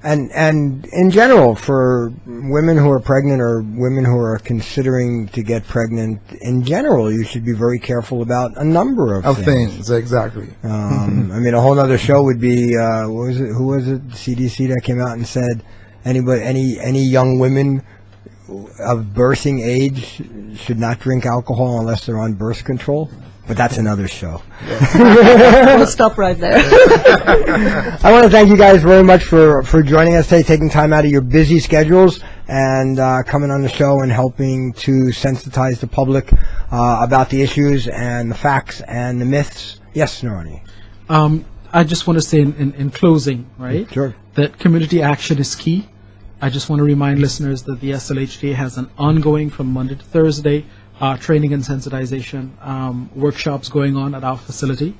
Speaker 1: And in general, for women who are pregnant or women who are considering to get pregnant, in general, you should be very careful about a number of things.
Speaker 3: Exactly.
Speaker 1: A whole other show would be, who was it, CDC that came out and said any young women of birthing age should not drink alcohol unless they're on birth control. But that's another show.
Speaker 5: We'll stop right there.
Speaker 1: I want to thank you guys very much for joining us today, taking time out of your busy schedules, and coming on the show and helping to sensitize the public about the issues and the facts and the myths. Yes, Noorani.
Speaker 4: I just want to say in closing, right?
Speaker 1: Sure.
Speaker 4: That community action is key. I just want to remind listeners that the SLHD has an ongoing from Monday to Thursday training and sensitization workshops going on at our facility.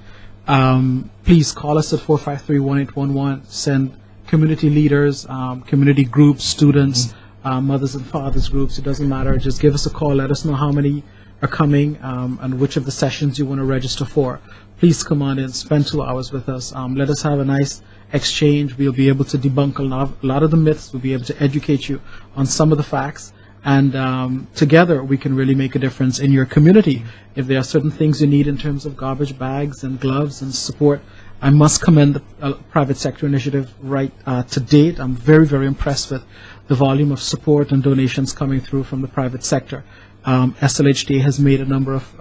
Speaker 4: Please call us at 453-1811. Send community leaders, community groups, students, mothers and fathers groups. It doesn't matter. Just give us a call. Let us know how many are coming and which of the sessions you want to register for. Please come on in, spend 2 hours with us. Let us have a nice exchange. We'll be able to debunk a lot of the myths. We'll be able to educate you on some of the facts. And together we can really make a difference in your community. If there are certain things you need in terms of garbage bags and gloves and support, I must commend the private sector initiative right to date. I'm very, very impressed with the volume of support and donations coming through from the private sector. SLHD has made a number of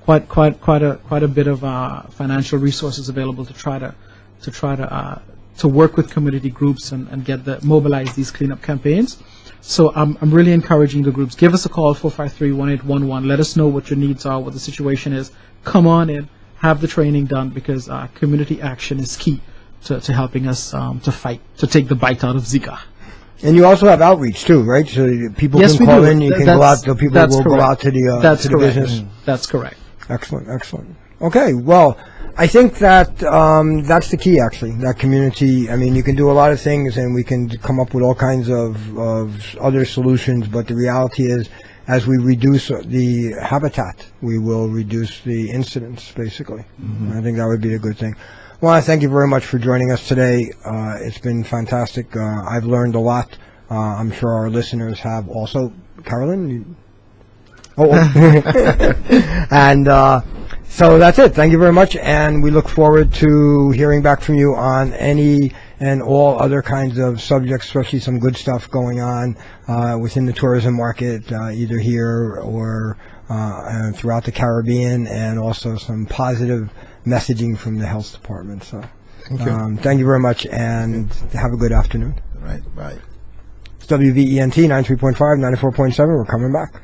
Speaker 4: quite a bit of financial resources available to try to work with community groups and mobilize these cleanup campaigns. So I'm really encouraging the groups. Give us a call, 453-1811. Let us know what your needs are, what the situation is. Come on in, have the training done, because community action is key to helping us to fight, to take the bite out of Zika.
Speaker 1: And you also have outreach too, right? So people
Speaker 4: Yes,
Speaker 1: can
Speaker 4: we
Speaker 1: call
Speaker 4: do.
Speaker 1: in. You can go out. The people
Speaker 4: That's
Speaker 1: will go
Speaker 4: correct.
Speaker 1: out to the
Speaker 4: That's
Speaker 1: to the
Speaker 4: correct.
Speaker 1: business.
Speaker 4: That's correct.
Speaker 1: Excellent, excellent. Okay, well, I think that that's the key, actually. That community. I mean, you can do a lot of things, and we can come up with all kinds of other solutions. But the reality is, as we reduce the habitat, we will reduce the incidence, basically. I think that would be a good thing. Well, I thank you very much for joining us today. It's been fantastic. I've learned a lot. I'm sure our listeners have also. Karolin? And so that's it. Thank you very much. And we look forward to hearing back from you on any and all other kinds of subjects, especially some good stuff going on within the tourism market, either here or throughout the Caribbean, and also some positive messaging from the health department. So thank you very much, and have a good afternoon.
Speaker 8: Right, right.
Speaker 1: It's WVENT 93.5, 94.7. We're coming back.